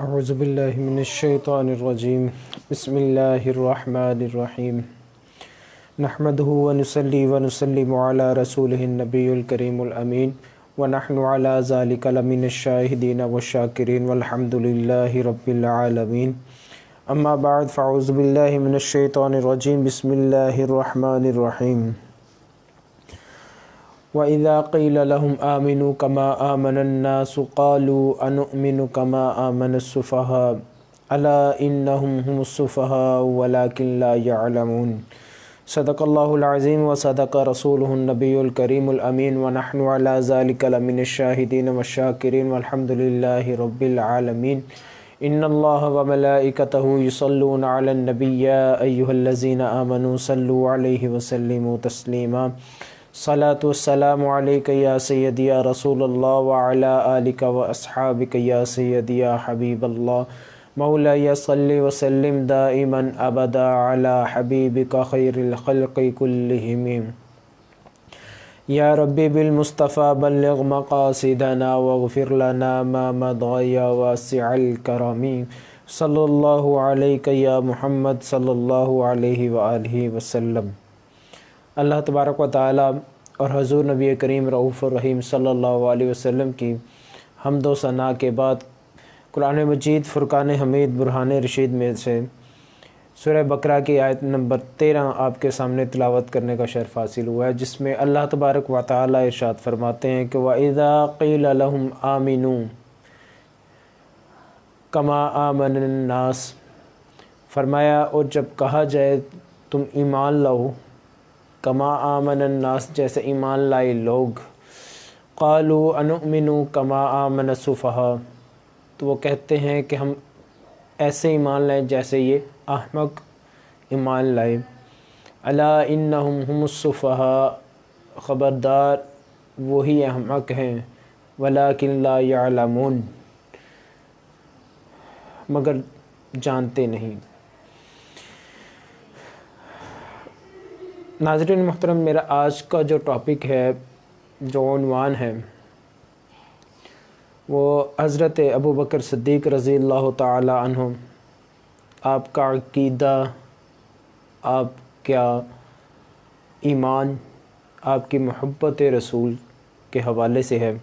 اعوذ باللہ من الشیطان الرجیم بسم اللہ الرحمن الرحیم نحمدہ ونصلی ونسلم علی رسولہ النبی الکریم الامین ونحن علی ذالک لمن الشاہدین والشاکرین والحمد للہ رب العالمین اما بعد فاعوذ باللہ من الشیطان الرجیم بسم اللہ الرحمن الرحیم وَإِذَا قِيلَ لَهُمْ آمِنُوا كَمَا آمَنَ النَّاسُ قَالُوا أَنُؤْمِنُ كَمَا آمَنَ السُّفَهَاءُ أَلَا إِنَّهُمْ هُمُ السُّفَهَاءُ وَلَكِنْ لَا يَعْلَمُونَ صدق اللہ العظیم وصدق رسولہ النبی الکریم الامین ونحن علی ذالک لمن الشاہدین والشاکرین والحمد للہ رب العالمین ان اللہ وملائکتہ یصلون علی النبی یا ایہا الذین آمنوا صلوا علیہ وسلموا تسلیما صلاۃ والسلام علیک یا سیدی یا رسول اللہ وعلی آلک واصحابک یا سیدی یا حبیب اللہ مولاي صلی وسلم دائما ابدا علی حبیبک خیر الخلق كلهم یا ربی بالمصطفى بلغ مقاصدنا واغفر لنا ما مضى یا واسع الکرم صلی اللہ علیک یا محمد صلی اللہ علیہ وآلہ وسلم۔ اللہ تبارک و تعالیٰ اور حضور نبی کریم رؤوف الرحیم صلی اللہ علیہ وسلم کی حمد و ثنا کے بعد قرآن مجید فرقان حمید برہان رشید میں سے سورہ بقرہ کی آیت نمبر 13 آپ کے سامنے تلاوت کرنے کا شرف حاصل ہوا ہے، جس میں اللہ تبارک و تعالیٰ ارشاد فرماتے ہیں کہ وَإِذَا قِيلَ لَهُمْ آمِنُوا كَمَا آمَنَ النَّاسُ، فرمایا اور جب کہا جائے تم ایمان لاؤ کما آمن الناس، جیسے ایمان لائے لوگ، قالوا انؤمن کما آمن السفہاء، تو وہ کہتے ہیں کہ ہم ایسے ایمان لائیں جیسے یہ احمق ایمان لائے۔ الا انہم هم السفہاء، خبردار وہی احمق ہیں، ولکن لا یعلمون، مگر جانتے نہیں۔ ناظرین محترم، میرا آج کا جو ٹاپک ہے، جو عنوان ہے، وہ حضرت ابوبکر صدیق رضی اللہ تعالی عنہ، آپ کا عقیدہ، آپ کا ایمان، آپ کی محبت رسول کے حوالے سے ہے۔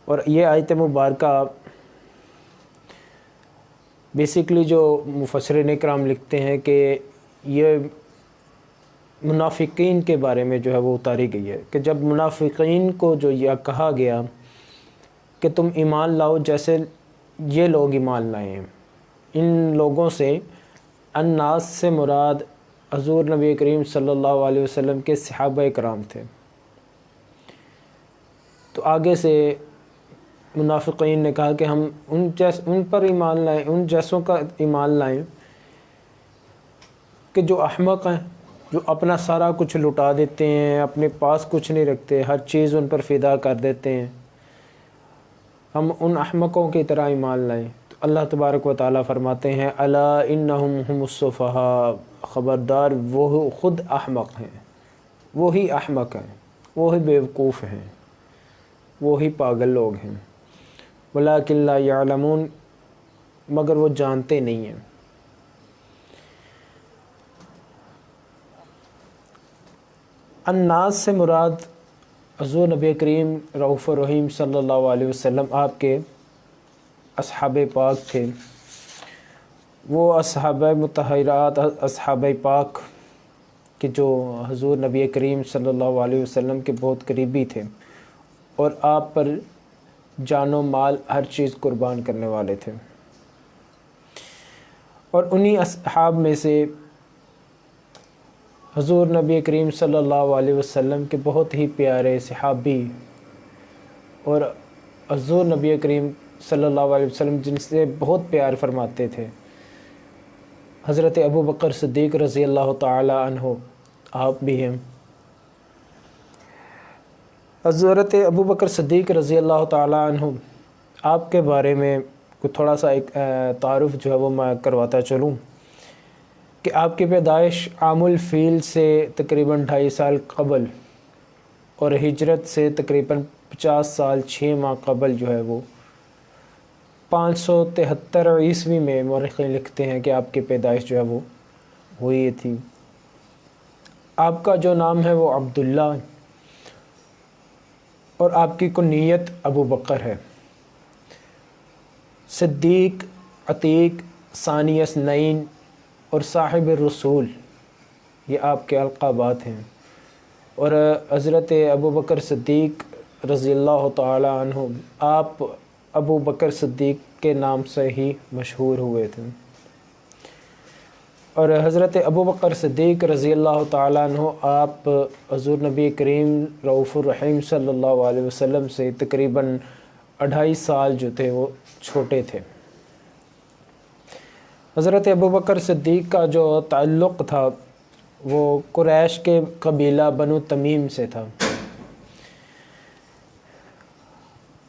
اور یہ آیت مبارکہ بیسیکلی جو مفسرین کرام لکھتے ہیں کہ یہ منافقین کے بارے میں جو ہے وہ اتاری گئی ہے، کہ جب منافقین کو جو یہ کہا گیا کہ تم ایمان لاؤ جیسے یہ لوگ ایمان لائے ہیں، ان لوگوں سے الناس سے مراد حضور نبی کریم صلی اللہ علیہ وسلم کے صحابہ کرام تھے۔ تو آگے سے منافقین نے کہا کہ ہم ان پر ایمان لائیں، ان جیسوں کا ایمان لائیں کہ جو احمق ہیں، جو اپنا سارا کچھ لٹا دیتے ہیں، اپنے پاس کچھ نہیں رکھتے، ہر چیز ان پر فدا کر دیتے ہیں، ہم ان احمقوں کی طرح ایمان لائیں۔ تو اللہ تبارک و تعالیٰ فرماتے ہیں الا انہم هم السفہاء، خبردار وہ خود احمق ہیں، وہی احمق ہیں، وہی بیوقوف ہیں، وہی پاگل لوگ ہیں، ولکن لا یعلمون، مگر وہ جانتے نہیں ہیں۔ الناس سے مراد حضور نبی کریم رؤوف الرحیم صلی اللہ علیہ وسلم آپ کے اصحاب پاک تھے۔ وہ اصحابہ مطہرات، اصحاب پاک کہ جو حضور نبی کریم صلی اللہ علیہ وسلم کے بہت قریبی تھے اور آپ پر جان و مال ہر چیز قربان کرنے والے تھے۔ اور انہی اصحاب میں سے حضور نبی کریم صلی اللہ علیہ وسلم کے بہت ہی پیارے صحابی اور حضور نبی کریم صلی اللہ علیہ وسلم جن سے بہت پیار فرماتے تھے، حضرت ابوبکر صدیق رضی اللہ تعالی عنہ، آپ بھی ہیں۔ حضرت ابوبکر صدیق رضی اللہ تعالی عنہ، آپ کے بارے میں تھوڑا سا ایک تعارف جو ہے وہ میں کرواتا چلوں کہ آپ کی پیدائش عام الفیل سے تقریباً 2.5 سال قبل اور ہجرت سے تقریباً 50 سال 6 ماہ قبل جو ہے وہ 573 عیسوی میں مورخین لکھتے ہیں کہ آپ کی پیدائش جو ہے وہ ہوئی تھی۔ آپ کا جو نام ہے وہ عبداللہ اور آپ کی کنیت ابو بکر ہے۔ صدیق، عتیق، ثانی اثنین اور صاحب الرسول یہ آپ کے القابات ہیں، اور حضرت ابو بکر صدیق رضی اللہ تعالی عنہ آپ ابو بکر صدیق کے نام سے ہی مشہور ہوئے تھے، اور حضرت ابو بکر صدیق رضی اللہ تعالیٰ عنہ آپ حضور نبی کریم رؤوف الرحیم صلی اللہ علیہ وسلم سے تقریباً 2.5 سال جو تھے وہ چھوٹے تھے۔ حضرت ابو بکر صدیق کا جو تعلق تھا وہ قریش کے قبیلہ بنو تمیم سے تھا۔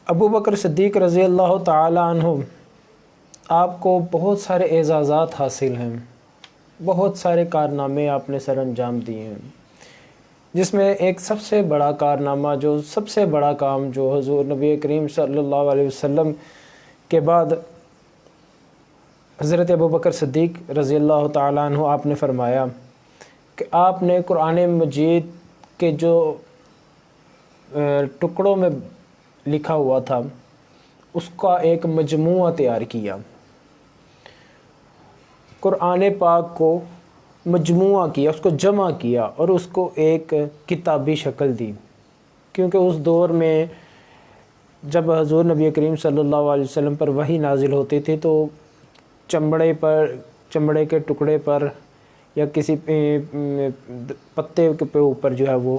ابو بکر صدیق رضی اللہ تعالیٰ عنہ آپ کو بہت سارے اعزازات حاصل ہیں، بہت سارے کارنامے آپ نے سر انجام دیے ہیں، جس میں ایک سب سے بڑا کارنامہ، جو سب سے بڑا کام جو حضور نبی کریم صلی اللہ علیہ وسلم کے بعد حضرت ابو بکر صدیق رضی اللہ تعالیٰ عنہ آپ نے فرمایا کہ آپ نے قرآن مجید کے جو ٹکڑوں میں لکھا ہوا تھا اس کا ایک مجموعہ تیار کیا، قرآن پاک کو مجموعہ کیا، اس کو جمع کیا اور اس کو ایک کتابی شکل دی، کیونکہ اس دور میں جب حضور نبی کریم صلی اللہ علیہ وسلم پر وحی نازل ہوتی تھی تو چمڑے کے ٹکڑے پر یا کسی پتے کے اوپر جو ہے وہ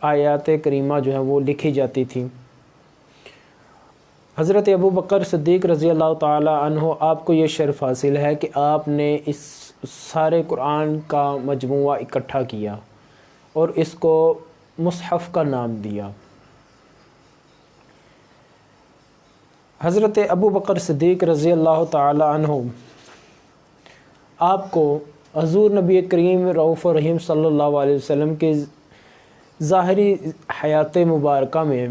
آیات کریمہ جو ہے وہ لکھی جاتی تھی۔ حضرت ابو بکر صدیق رضی اللہ تعالی عنہ آپ کو یہ شرف حاصل ہے کہ آپ نے اس سارے قرآن کا مجموعہ اکٹھا کیا اور اس کو مصحف کا نام دیا۔ حضرت ابو بکر صدیق رضی اللہ تعالی عنہ آپ کو حضور نبی کریم رؤوف الرحیم صلی اللہ علیہ وسلم کے ظاہری حیات مبارکہ میں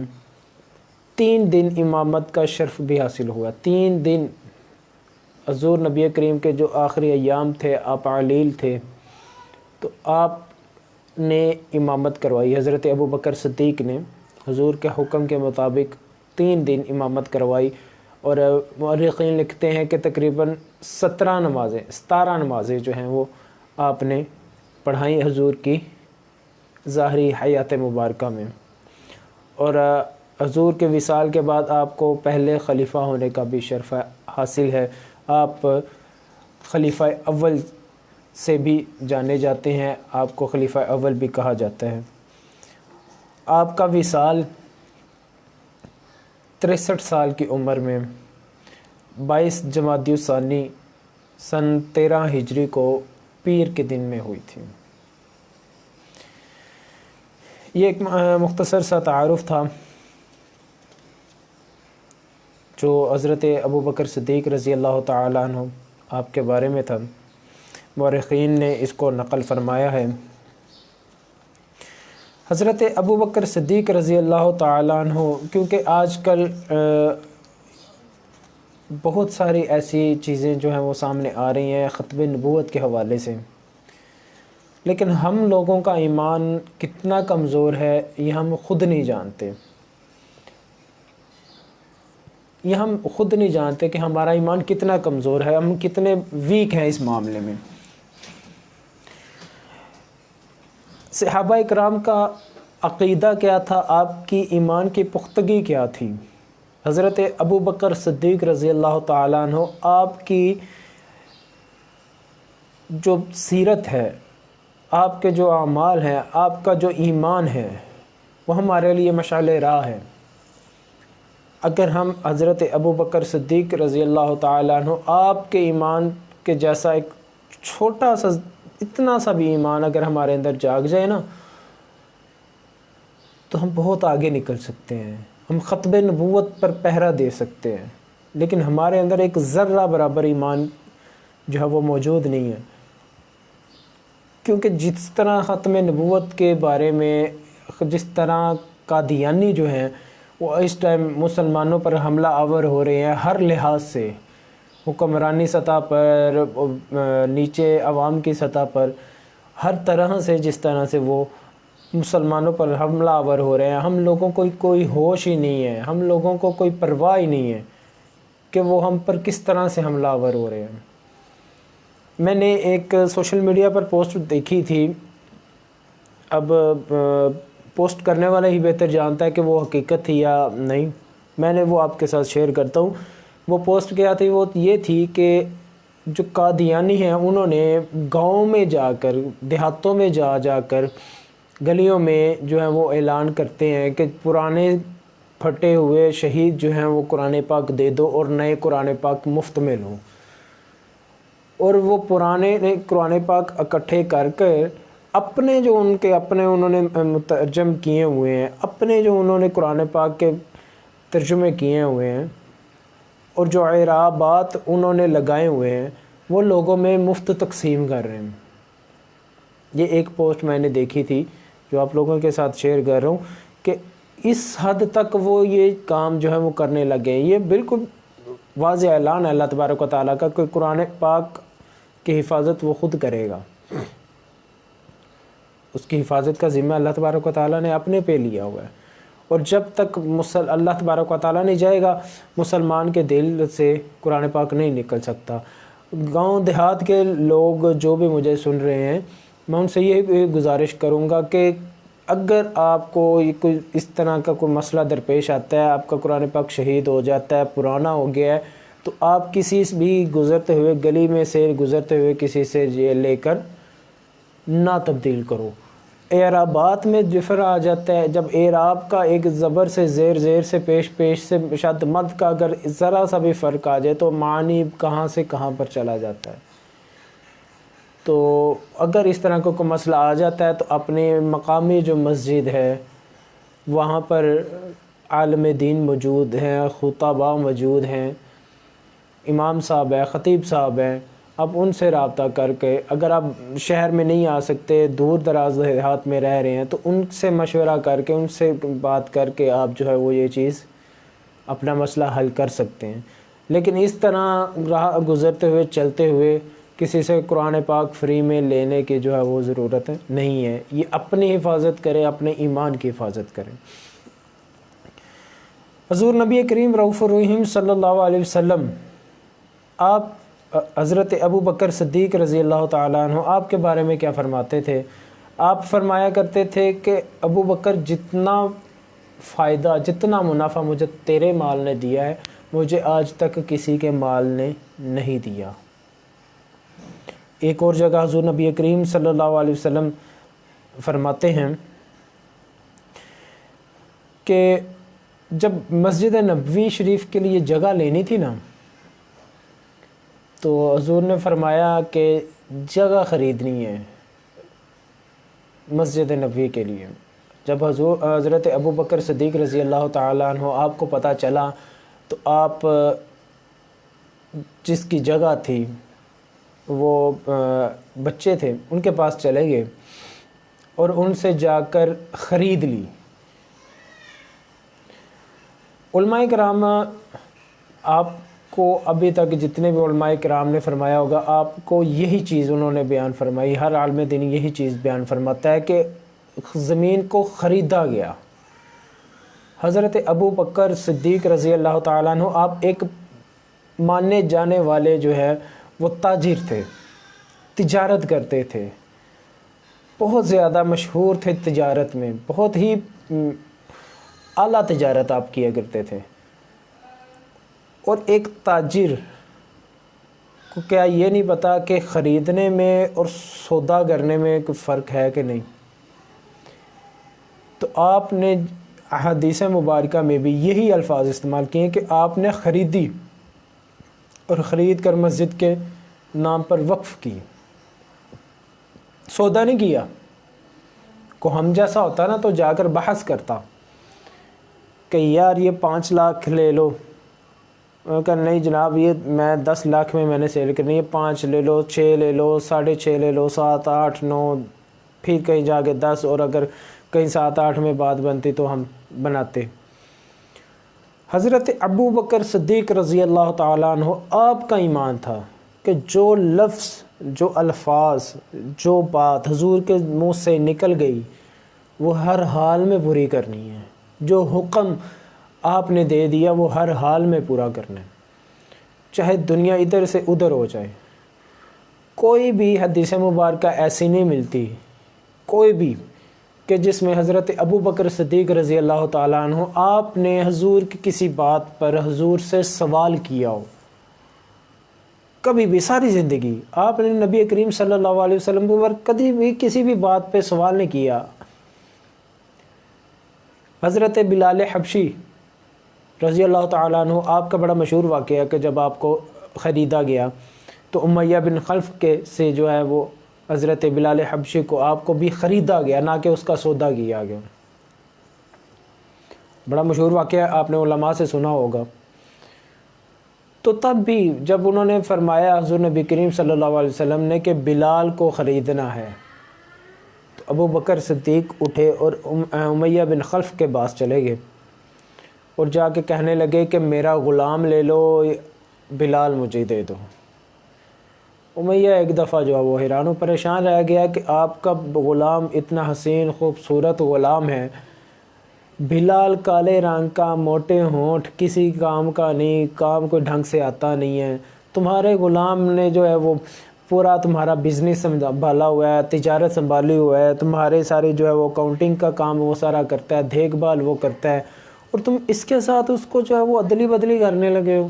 3 دن امامت کا شرف بھی حاصل ہوا۔ 3 دن حضور نبی کریم کے جو آخری ایام تھے، آپ علیل تھے، تو آپ نے امامت کروائی۔ حضرت ابو بکر صدیق نے حضور کے حکم کے مطابق 3 دن امامت کروائی، اور مورخین لکھتے ہیں کہ تقریباً 17 نمازیں جو ہیں وہ آپ نے پڑھائیں حضور کی ظاہری حیات مبارکہ میں، اور حضور کے وصال کے بعد آپ کو پہلے خلیفہ ہونے کا بھی شرف حاصل ہے۔ آپ خلیفہ اول سے بھی جانے جاتے ہیں، آپ کو خلیفہ اول بھی کہا جاتا ہے۔ آپ کا وصال 63 سال کی عمر میں 22 جمادی الثانی سن 13 ہجری کو پیر کے دن میں ہوئی تھی۔ یہ ایک مختصر سا تعارف تھا جو حضرت ابو بکر صدیق رضی اللہ تعالیٰ عنہ آپ کے بارے میں تھا۔ مورخین نے اس کو نقل فرمایا ہے۔ حضرت ابو بکر صدیق رضی اللہ تعالیٰ عنہ، کیونکہ آج کل بہت ساری ایسی چیزیں جو ہیں وہ سامنے آ رہی ہیں ختم نبوت کے حوالے سے، لیکن ہم لوگوں کا ایمان کتنا کمزور ہے یہ ہم خود نہیں جانتے۔ یہ ہم خود نہیں جانتے کہ ہمارا ایمان کتنا کمزور ہے، ہم کتنے ویک ہیں اس معاملے میں۔ صحابہ اکرام کا عقیدہ کیا تھا، آپ کی ایمان کی پختگی کیا تھی؟ حضرت ابو بکر صدیق رضی اللہ تعالیٰ عنہ آپ کی جو سیرت ہے، آپ کے جو اعمال ہیں، آپ کا جو ایمان ہے، وہ ہمارے لیے مشعل راہ ہے۔ اگر ہم حضرت ابو بکر صدیق رضی اللہ تعالیٰ عنہ آپ کے ایمان کے جیسا ایک چھوٹا سا، اتنا سا بھی ایمان اگر ہمارے اندر جاگ جائے نا، تو ہم بہت آگے نکل سکتے ہیں، ہم ختم نبوت پر پہرا دے سکتے ہیں۔ لیکن ہمارے اندر ایک ذرہ برابر ایمان جو ہے وہ موجود نہیں ہے، کیونکہ جس طرح ختم نبوت کے بارے میں، جس طرح قادیانی جو ہیں وہ اس ٹائم مسلمانوں پر حملہ آور ہو رہے ہیں ہر لحاظ سے، حکمرانی سطح پر، نیچے عوام کی سطح پر، ہر طرح سے جس طرح سے وہ مسلمانوں پر حملہ آور ہو رہے ہیں، ہم لوگوں کو کوئی ہوش ہی نہیں ہے، ہم لوگوں کو کوئی پرواہ ہی نہیں ہے کہ وہ ہم پر کس طرح سے حملہ آور ہو رہے ہیں۔ میں نے ایک سوشل میڈیا پر پوسٹ دیکھی تھی، اب پوسٹ کرنے والا ہی بہتر جانتا ہے کہ وہ حقیقت تھی یا نہیں، میں نے وہ آپ کے ساتھ شیئر کرتا ہوں۔ وہ پوسٹ کیا تھی، وہ یہ تھی کہ جو قادیانی ہیں انہوں نے گاؤں میں جا کر، دیہاتوں میں جا کر، گلیوں میں جو ہے وہ اعلان کرتے ہیں کہ پرانے پھٹے ہوئے شہید جو ہیں وہ قرآن پاک دے دو اور نئے قرآن پاک مفت میں لو، اور وہ پرانے قرآن پاک اکٹھے کر اپنے جو ان کے اپنے انہوں نے مترجم کیے ہوئے ہیں، اپنے جو انہوں نے قرآن پاک کے ترجمے کیے ہوئے ہیں اور جو اعرابات انہوں نے لگائے ہوئے ہیں، وہ لوگوں میں مفت تقسیم کر رہے ہیں۔ یہ ایک پوسٹ میں نے دیکھی تھی جو آپ لوگوں کے ساتھ شیئر کر رہا ہوں کہ اس حد تک وہ یہ کام جو ہے وہ کرنے لگے ہیں۔ یہ بالکل واضح اعلان ہے اللہ تبارک و تعالیٰ کا کہ قرآن پاک کی حفاظت وہ خود کرے گا، اس کی حفاظت کا ذمہ اللہ تبارک و تعالیٰ نے اپنے پہ لیا ہوا ہے، اور جب تک اللہ تبارک و تعالیٰ نہیں جائے گا مسلمان کے دل سے قرآن پاک نہیں نکل سکتا۔ گاؤں دیہات کے لوگ جو بھی مجھے سن رہے ہیں، میں ان سے یہ گزارش کروں گا کہ اگر آپ کو کوئی اس طرح کا کوئی مسئلہ درپیش آتا ہے، آپ کا قرآن پاک شہید ہو جاتا ہے، پرانا ہو گیا ہے، تو آپ کسی بھی گزرتے ہوئے گلی میں سے گزرتے ہوئے کسی سے یہ لے کر نہ تبدیل کرو۔ اعرابات میں جفر آ جاتا ہے، جب اعراب کا ایک زبر سے زیر سے پیش سے شد مد کا اگر ذرا سا بھی فرق آ جائے تو معنی کہاں سے کہاں پر چلا جاتا ہے۔ تو اگر اس طرح کا کوئی مسئلہ آ جاتا ہے تو اپنے مقامی جو مسجد ہے وہاں پر عالم دین موجود ہیں، خطباء موجود ہیں، امام صاحب ہیں، خطیب صاحب ہیں، آپ ان سے رابطہ کر کے، اگر آپ شہر میں نہیں آ سکتے، دور دراز دیہات میں رہ رہے ہیں، تو ان سے مشورہ کر کے، ان سے بات کر کے آپ جو ہے وہ یہ چیز اپنا مسئلہ حل کر سکتے ہیں۔ لیکن اس طرح راہ گزرتے ہوئے چلتے ہوئے کسی سے قرآن پاک فری میں لینے کی جو ہے وہ ضرورت نہیں ہے۔ یہ اپنی حفاظت کرے، اپنے ایمان کی حفاظت کرے۔ حضور نبی کریم رؤوف الرحیم صلی اللہ علیہ وسلم، آپ حضرت ابو بکر صدیق رضی اللہ تعالیٰ عنہ، آپ کے بارے میں کیا فرماتے تھے؟ آپ فرمایا کرتے تھے کہ ابو بکر جتنا فائدہ، جتنا منافع مجھے تیرے مال نے دیا ہے، مجھے آج تک کسی کے مال نے نہیں دیا۔ ایک اور جگہ حضور نبی کریم صلی اللہ علیہ وسلم فرماتے ہیں کہ جب مسجد نبوی شریف کے لیے جگہ لینی تھی نا، تو حضور نے فرمایا کہ جگہ خریدنی ہے مسجد نبوی کے لیے۔ جب حضرت ابو بکر صدیق رضی اللہ تعالیٰ عنہ آپ کو پتہ چلا تو آپ جس کی جگہ تھی، وہ بچے تھے، ان کے پاس چلے گئے اور ان سے جا کر خرید لی۔ علماء کرام، آپ کو ابھی تک جتنے بھی علماء کرام نے فرمایا ہوگا، آپ کو یہی چیز انہوں نے بیان فرمائی، ہر عالم دین یہی چیز بیان فرماتا ہے کہ زمین کو خریدا گیا۔ حضرت ابو بکر صدیق رضی اللہ تعالیٰ عنہ، آپ ایک مانے جانے والے جو ہے وہ تاجر تھے، تجارت کرتے تھے، بہت زیادہ مشہور تھے تجارت میں، بہت ہی اعلیٰ تجارت آپ کیا کرتے تھے۔ اور ایک تاجر کو کیا یہ نہیں پتا کہ خریدنے میں اور سودا کرنے میں کوئی فرق ہے کہ نہیں؟ تو آپ نے احادیث مبارکہ میں بھی یہی الفاظ استعمال کیے کہ آپ نے خریدی اور خرید کر مسجد کے نام پر وقف کی، سودا نہیں کیا۔ کو ہم جیسا ہوتا نا تو جا کر بحث کرتا کہ یار یہ 5 لاکھ لے لو، کہ نہیں جناب یہ میں 10 لاکھ میں نے سیل کرنی ہے، 5 لے لو، 6 لے لو، 6.5 لے لو، 7، 8، 9، پھر کہیں جا کے 10، اور اگر کہیں 7، 8 میں بات بنتی تو ہم بناتے۔ حضرت ابو بکر صدیق رضی اللہ تعالیٰ عنہ آپ کا ایمان تھا کہ جو لفظ، جو الفاظ، جو بات حضور کے منہ سے نکل گئی وہ ہر حال میں پوری کرنی ہے، جو حکم آپ نے دے دیا وہ ہر حال میں پورا کرنا ہے، چاہے دنیا ادھر سے ادھر ہو جائے۔ کوئی بھی حدیث مبارکہ ایسی نہیں ملتی، کوئی بھی، کہ جس میں حضرت ابو بکر صدیق رضی اللہ تعالیٰ عنہ آپ نے حضور کی کسی بات پر حضور سے سوال کیا ہو۔ کبھی بھی ساری زندگی آپ نے نبی کریم صلی اللہ علیہ وسلم پر کبھی بھی کسی بھی بات پہ سوال نہیں کیا۔ حضرت بلال حبشی رضی اللہ تعالیٰ عنہ، آپ کا بڑا مشہور واقعہ کہ جب آپ کو خریدا گیا تو امیہ بن خلف کے سے جو ہے وہ حضرت بلال حبشی کو آپ کو بھی خریدا گیا، نہ کہ اس کا سودا کیا گیا۔ بڑا مشہور واقعہ آپ نے علماء سے سنا ہوگا۔ تو تب بھی جب انہوں نے فرمایا حضور نبی کریم صلی اللہ علیہ وسلم نے کہ بلال کو خریدنا ہے، تو ابو بکر صدیق اٹھے اور امیہ بن خلف کے پاس چلے گئے اور جا کے کہنے لگے کہ میرا غلام لے لو، بلال مجھے دے دو۔ امیہ ایک دفعہ جو ہے وہ حیران و پریشان رہ گیا کہ آپ کا غلام اتنا حسین خوبصورت غلام ہے، بلال کالے رنگ کا، موٹے ہونٹ، کسی کام کا نہیں، کام کوئی ڈھنگ سے آتا نہیں ہے، تمہارے غلام نے جو ہے وہ پورا تمہارا بزنس سنبھالا ہوا ہے، تجارت سنبھالی ہوا ہے، تمہارے سارے جو ہے وہ اکاؤنٹنگ کا کام وہ سارا کرتا ہے، دیکھ بھال وہ کرتا ہے، اور تم اس کے ساتھ اس کو جو ہے وہ ادلی بدلی کرنے لگے ہو۔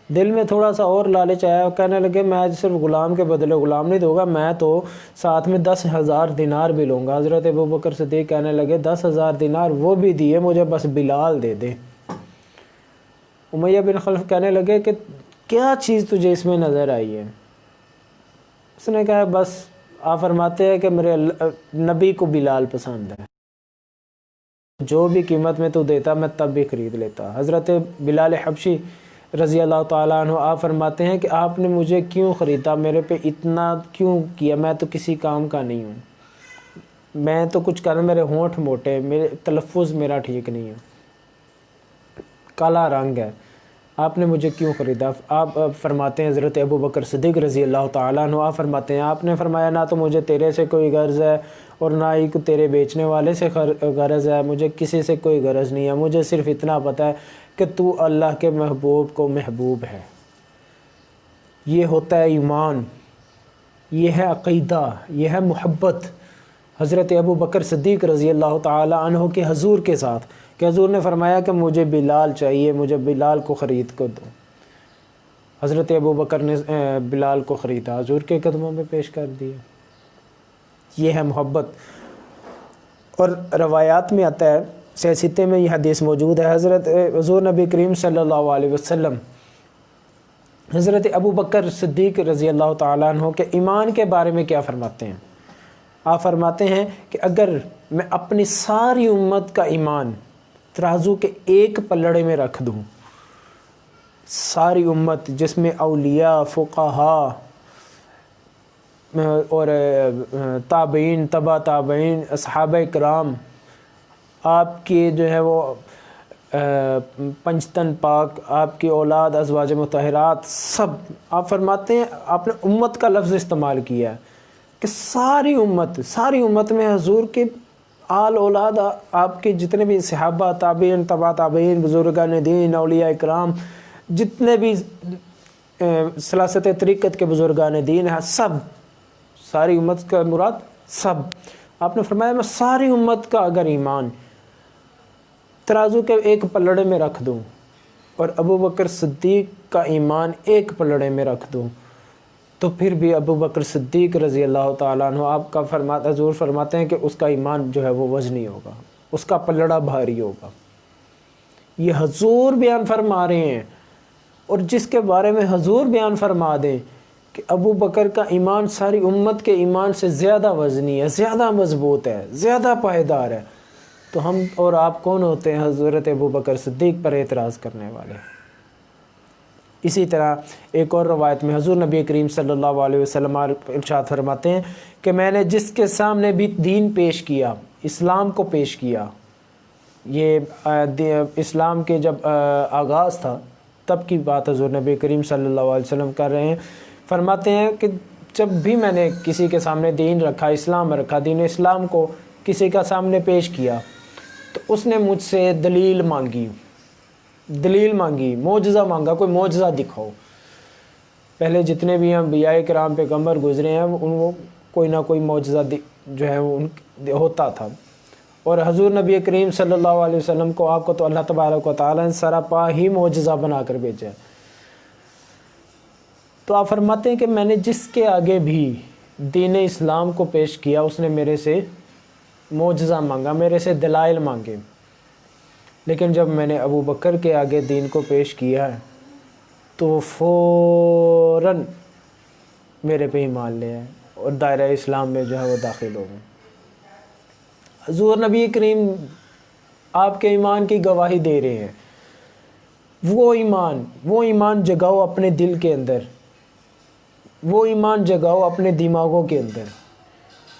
دل میں تھوڑا سا اور لالچ آیا، کہنے لگے میں صرف غلام کے بدلے غلام نہیں دوں گا، میں تو ساتھ میں 10,000 دینار بھی لوں گا۔ حضرت ابو بکر صدیق کہنے لگے 10,000 دینار وہ بھی دیے، مجھے بس بلال دے دے۔ امیہ بن خلف کہنے لگے کہ کیا چیز تجھے اس میں نظر آئی ہے؟ اس نے کہا بس آپ فرماتے ہیں کہ میرے نبی کو بلال پسند ہے، جو بھی قیمت میں تو دیتا میں تب بھی خرید لیتا۔ حضرت بلال حبشی رضی اللہ تعالیٰ عنہ آپ فرماتے ہیں کہ آپ نے مجھے کیوں خریدا، میرے پہ اتنا کیوں کیا، میں تو کسی کام کا نہیں ہوں، میں تو کچھ کرنا، میرے ہونٹ موٹے، میرے تلفظ میرا ٹھیک نہیں ہے، کالا رنگ ہے، آپ نے مجھے کیوں خریدا؟ آپ فرماتے ہیں حضرت ابو بکر صدیق رضی اللہ تعالیٰ عنہ آپ فرماتے ہیں آپ نے فرمایا نہ تو مجھے تیرے سے کوئی غرض ہے اور نہ ہی تیرے بیچنے والے سے غرض ہے، مجھے کسی سے کوئی غرض نہیں ہے، مجھے صرف اتنا پتہ ہے کہ تو اللہ کے محبوب کو محبوب ہے۔ یہ ہوتا ہے ایمان، یہ ہے عقیدہ، یہ ہے محبت حضرت ابو بکر صدیق رضی اللہ تعالی عنہ کے حضور کے ساتھ، کہ حضور نے فرمایا کہ مجھے بلال چاہیے، مجھے بلال کو خرید کر دو۔ حضرت ابو بکر نے بلال کو خریدا، حضور کے قدموں میں پیش کر دیا۔ یہ ہے محبت۔ اور روایات میں آتا ہے، سیاستے میں یہ حدیث موجود ہے، حضرت حضور نبی کریم صلی اللہ علیہ وسلم حضرت ابو بکر صدیق رضی اللہ تعالیٰ عنہ کے ایمان کے بارے میں کیا فرماتے ہیں؟ آپ فرماتے ہیں کہ اگر میں اپنی ساری امت کا ایمان ترازو کے ایک پلڑے میں رکھ دوں، ساری امت جس میں اولیاء، فقہاء اور تابعین، تبع تابعین، اصحابہ کرام، آپ کی جو ہے وہ پنجتن پاک، آپ کی اولاد، ازواج مطہرات، سب، آپ فرماتے ہیں آپ نے امت کا لفظ استعمال کیا ہے کہ ساری امت میں حضور کے آل اولاد، آپ کے جتنے بھی صحابہ، تابعین، تبع تابعین، بزرگان دین، اولیاء اکرام، جتنے بھی سلاست طریقت کے بزرگان دین ہیں، سب، ساری امت کا مراد سب، آپ نے فرمایا میں ساری امت کا اگر ایمان ترازو کے ایک پلڑے میں رکھ دوں اور ابو بکر صدیق کا ایمان ایک پلڑے میں رکھ دوں، تو پھر بھی ابو بکر صدیق رضی اللہ تعالیٰ عنہ آپ کا حضور فرماتے ہیں کہ اس کا ایمان جو ہے وہ وزنی ہوگا، اس کا پلڑا بھاری ہوگا۔ یہ حضور بیان فرما رہے ہیں، اور جس کے بارے میں حضور بیان فرما دیں کہ ابو بکر کا ایمان ساری امت کے ایمان سے زیادہ وزنی ہے، زیادہ مضبوط ہے، زیادہ پائیدار ہے، تو ہم اور آپ کون ہوتے ہیں حضرت ابو بکر صدیق پر اعتراض کرنے والے؟ اسی طرح ایک اور روایت میں حضور نبی کریم صلی اللہ علیہ وسلم ارشاد فرماتے ہیں کہ میں نے جس کے سامنے بھی دین پیش کیا، اسلام کو پیش کیا، یہ اسلام کے جب آغاز تھا تب کی بات حضور نبی کریم صلی اللہ علیہ وسلم کر رہے ہیں۔ فرماتے ہیں کہ جب بھی میں نے کسی کے سامنے دین رکھا، اسلام رکھا، دین اسلام کو کسی کا سامنے پیش کیا تو اس نے مجھ سے دلیل مانگی، معجزہ مانگا، کوئی معجزہ دکھاؤ۔ پہلے جتنے بھی انبیاء کرام پیغمبر گزرے ہیں ان کو کوئی نہ کوئی معجزہ جو ہے وہ ہوتا تھا، اور حضور نبی کریم صلی اللہ علیہ وسلم کو، آپ کو تو اللہ تبارک و تعالیٰ نے سراپا ہی معجزہ بنا کر بھیجا ہے۔ تو آپ فرماتے ہیں کہ میں نے جس کے آگے بھی دین اسلام کو پیش کیا اس نے میرے سے معجزہ مانگا، میرے سے دلائل مانگے، لیکن جب میں نے ابو بکر کے آگے دین کو پیش کیا ہے تو فوراً میرے پہ ایمان لے آئے اور دائرہ اسلام میں جو ہے وہ داخل ہو گئے۔ حضور نبی کریم آپ کے ایمان کی گواہی دے رہے ہیں۔ وہ ایمان جگاؤ اپنے دل کے اندر، وہ ایمان جگاؤ اپنے دماغوں کے اندر۔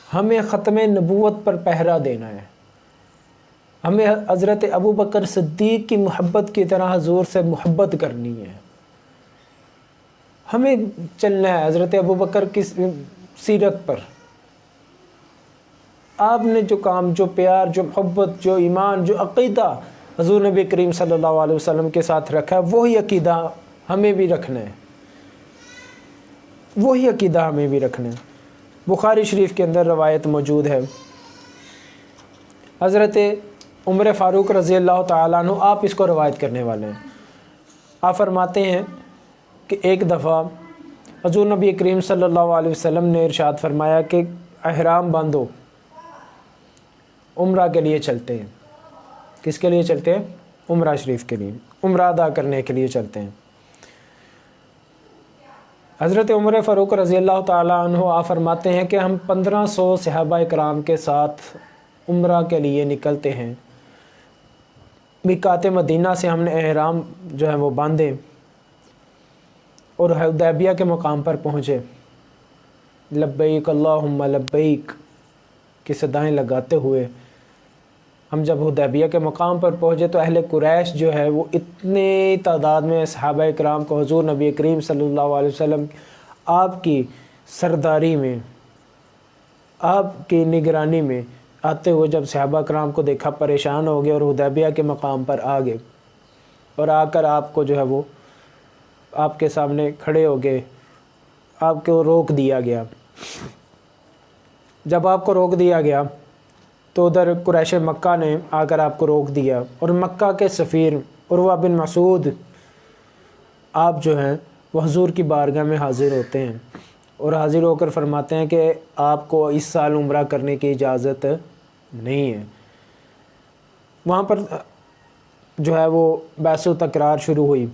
ہمیں ختم نبوت پر پہرا دینا ہے، ہمیں حضرت ابو بکر صدیق کی محبت کی طرح حضور سے محبت کرنی ہے، ہمیں چلنا ہے حضرت ابو بکر کی سیرت پر۔ آپ نے جو کام، جو پیار، جو محبت، جو ایمان، جو عقیدہ حضور نبی کریم صلی اللہ علیہ وسلم کے ساتھ رکھا ہے، وہی عقیدہ ہمیں بھی رکھنا ہے، وہی عقیدہ ہمیں بھی رکھنا ہے۔ بخاری شریف کے اندر روایت موجود ہے، حضرت عمر فاروق رضی اللہ تعالیٰ عنہ آپ اس کو روایت کرنے والے ہیں۔ آپ فرماتے ہیں کہ ایک دفعہ حضور نبی کریم صلی اللہ علیہ وسلم نے ارشاد فرمایا کہ احرام باندھو، عمرہ کے لیے چلتے ہیں۔ کس کے لیے چلتے ہیں؟ عمرہ شریف کے لیے، عمرہ ادا کرنے کے لیے چلتے ہیں۔ حضرت عمر فاروق رضی اللہ تعالیٰ عنہ آپ فرماتے ہیں کہ ہم 1500 صحابہ کرام کے ساتھ عمرہ کے لیے نکلتے ہیں۔ میقات مدینہ سے ہم نے احرام جو ہے وہ باندھے اور حدیبیہ کے مقام پر پہنچے۔ لبیک اللہم لبیک کی صدائیں لگاتے ہوئے ہم جب حدیبیہ کے مقام پر پہنچے تو اہل قریش جو ہے وہ اتنے تعداد میں صحابہ کرام کو حضور نبی کریم صلی اللہ علیہ وسلم آپ کی سرداری میں، آپ کی نگرانی میں آتے ہوئے جب صحابہ کرام کو دیکھا پریشان ہو گئے اور حدیبیہ کے مقام پر آ گئے، اور آ کر آپ کو جو ہے وہ آپ کے سامنے کھڑے ہو گئے، آپ کو روک دیا گیا۔ جب آپ کو روک دیا گیا تو ادھر قریش مکہ نے آ کر آپ کو روک دیا، اور مکہ کے سفیر عروہ بن مسعود آپ جو ہیں وہ حضور کی بارگاہ میں حاضر ہوتے ہیں، اور حاضر ہو کر فرماتے ہیں کہ آپ کو اس سال عمرہ کرنے کی اجازت نہیں ہے۔ وہاں پر جو ہے وہ بحث و تکرار شروع ہوئی۔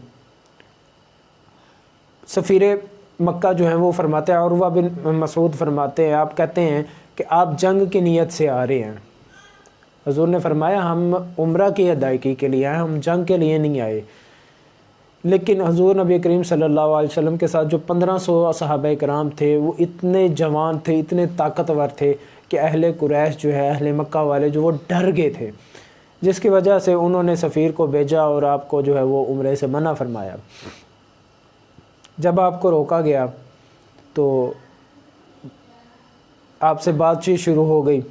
سفیر مکہ جو ہیں وہ فرماتے ہیں، عروہ بن مسعود فرماتے ہیں، آپ کہتے ہیں کہ آپ جنگ کی نیت سے آ رہے ہیں۔ حضور نے فرمایا ہم عمرہ کی ادائیگی کے لیے آئے، ہم جنگ کے لیے نہیں آئے۔ لیکن حضور نبی کریم صلی اللہ علیہ وسلم کے ساتھ جو 1500 صحابہ کرام تھے وہ اتنے جوان تھے، اتنے طاقتور تھے کہ اہل قریش جو ہے، اہل مکہ والے جو وہ ڈر گئے تھے، جس کی وجہ سے انہوں نے سفیر کو بھیجا اور آپ کو جو ہے وہ عمرے سے منع فرمایا۔ جب آپ کو روکا گیا تو آپ سے بات چیت شروع ہو گئی۔